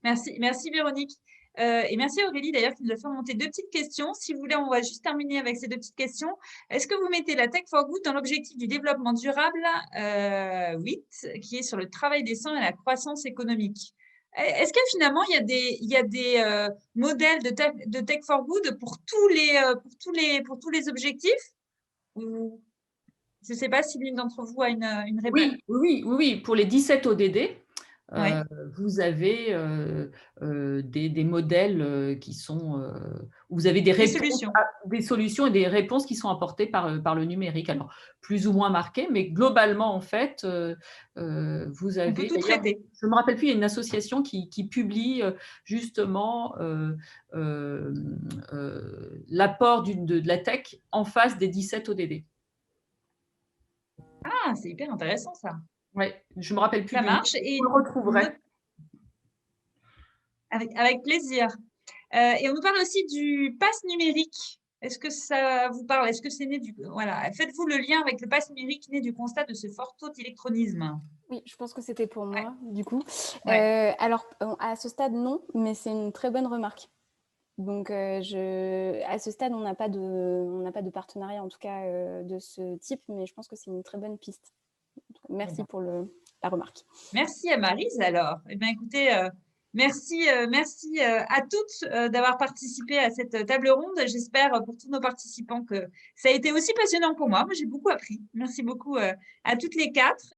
Merci Véronique. Et merci Aurélie d'ailleurs qui nous a fait remonter 2 petites questions. Si vous voulez, on va juste terminer avec ces 2 petites questions. Est-ce que vous mettez la Tech for Good dans l'objectif du développement durable 8, qui est sur le travail décent et la croissance économique? Est-ce que finalement, il y a des modèles de Tech for Good pour tous les objectifs? Ou… Je ne sais pas si l'une d'entre vous a une réponse. Oui, pour les 17 ODD, Ouais. vous avez des modèles qui sont… où vous avez des Des réponses, solutions. des solutions et des réponses qui sont apportées par le numérique. Alors, plus ou moins marquées, mais globalement, en fait, vous On peut avez… tout D'ailleurs, traiter. je ne me rappelle plus, il y a une association qui publie justement l'apport de la tech en face des 17 ODD. Ah, c'est hyper intéressant ça. Oui, je ne me rappelle plus Ça du nom, marche. Et vous le retrouverez. avec plaisir. Et on nous parle aussi du pass numérique. Est-ce que ça vous parle? Est-ce que c'est né du… Voilà. Faites-vous le lien avec le pass numérique né du constat de ce fort taux d'électronisme? Oui, je pense que c'était pour Ouais. moi, du coup. Ouais. Alors, à ce stade, non, mais c'est une très bonne remarque. Donc, à ce stade, on n'a pas de partenariat, en tout cas, de ce type, mais je pense que c'est une très bonne piste. Merci pour la remarque. Merci à Maryse alors. Eh bien, écoutez, merci à toutes d'avoir participé à cette table ronde. J'espère pour tous nos participants que ça a été aussi passionnant pour moi. Moi, j'ai beaucoup appris. Merci beaucoup à toutes les quatre.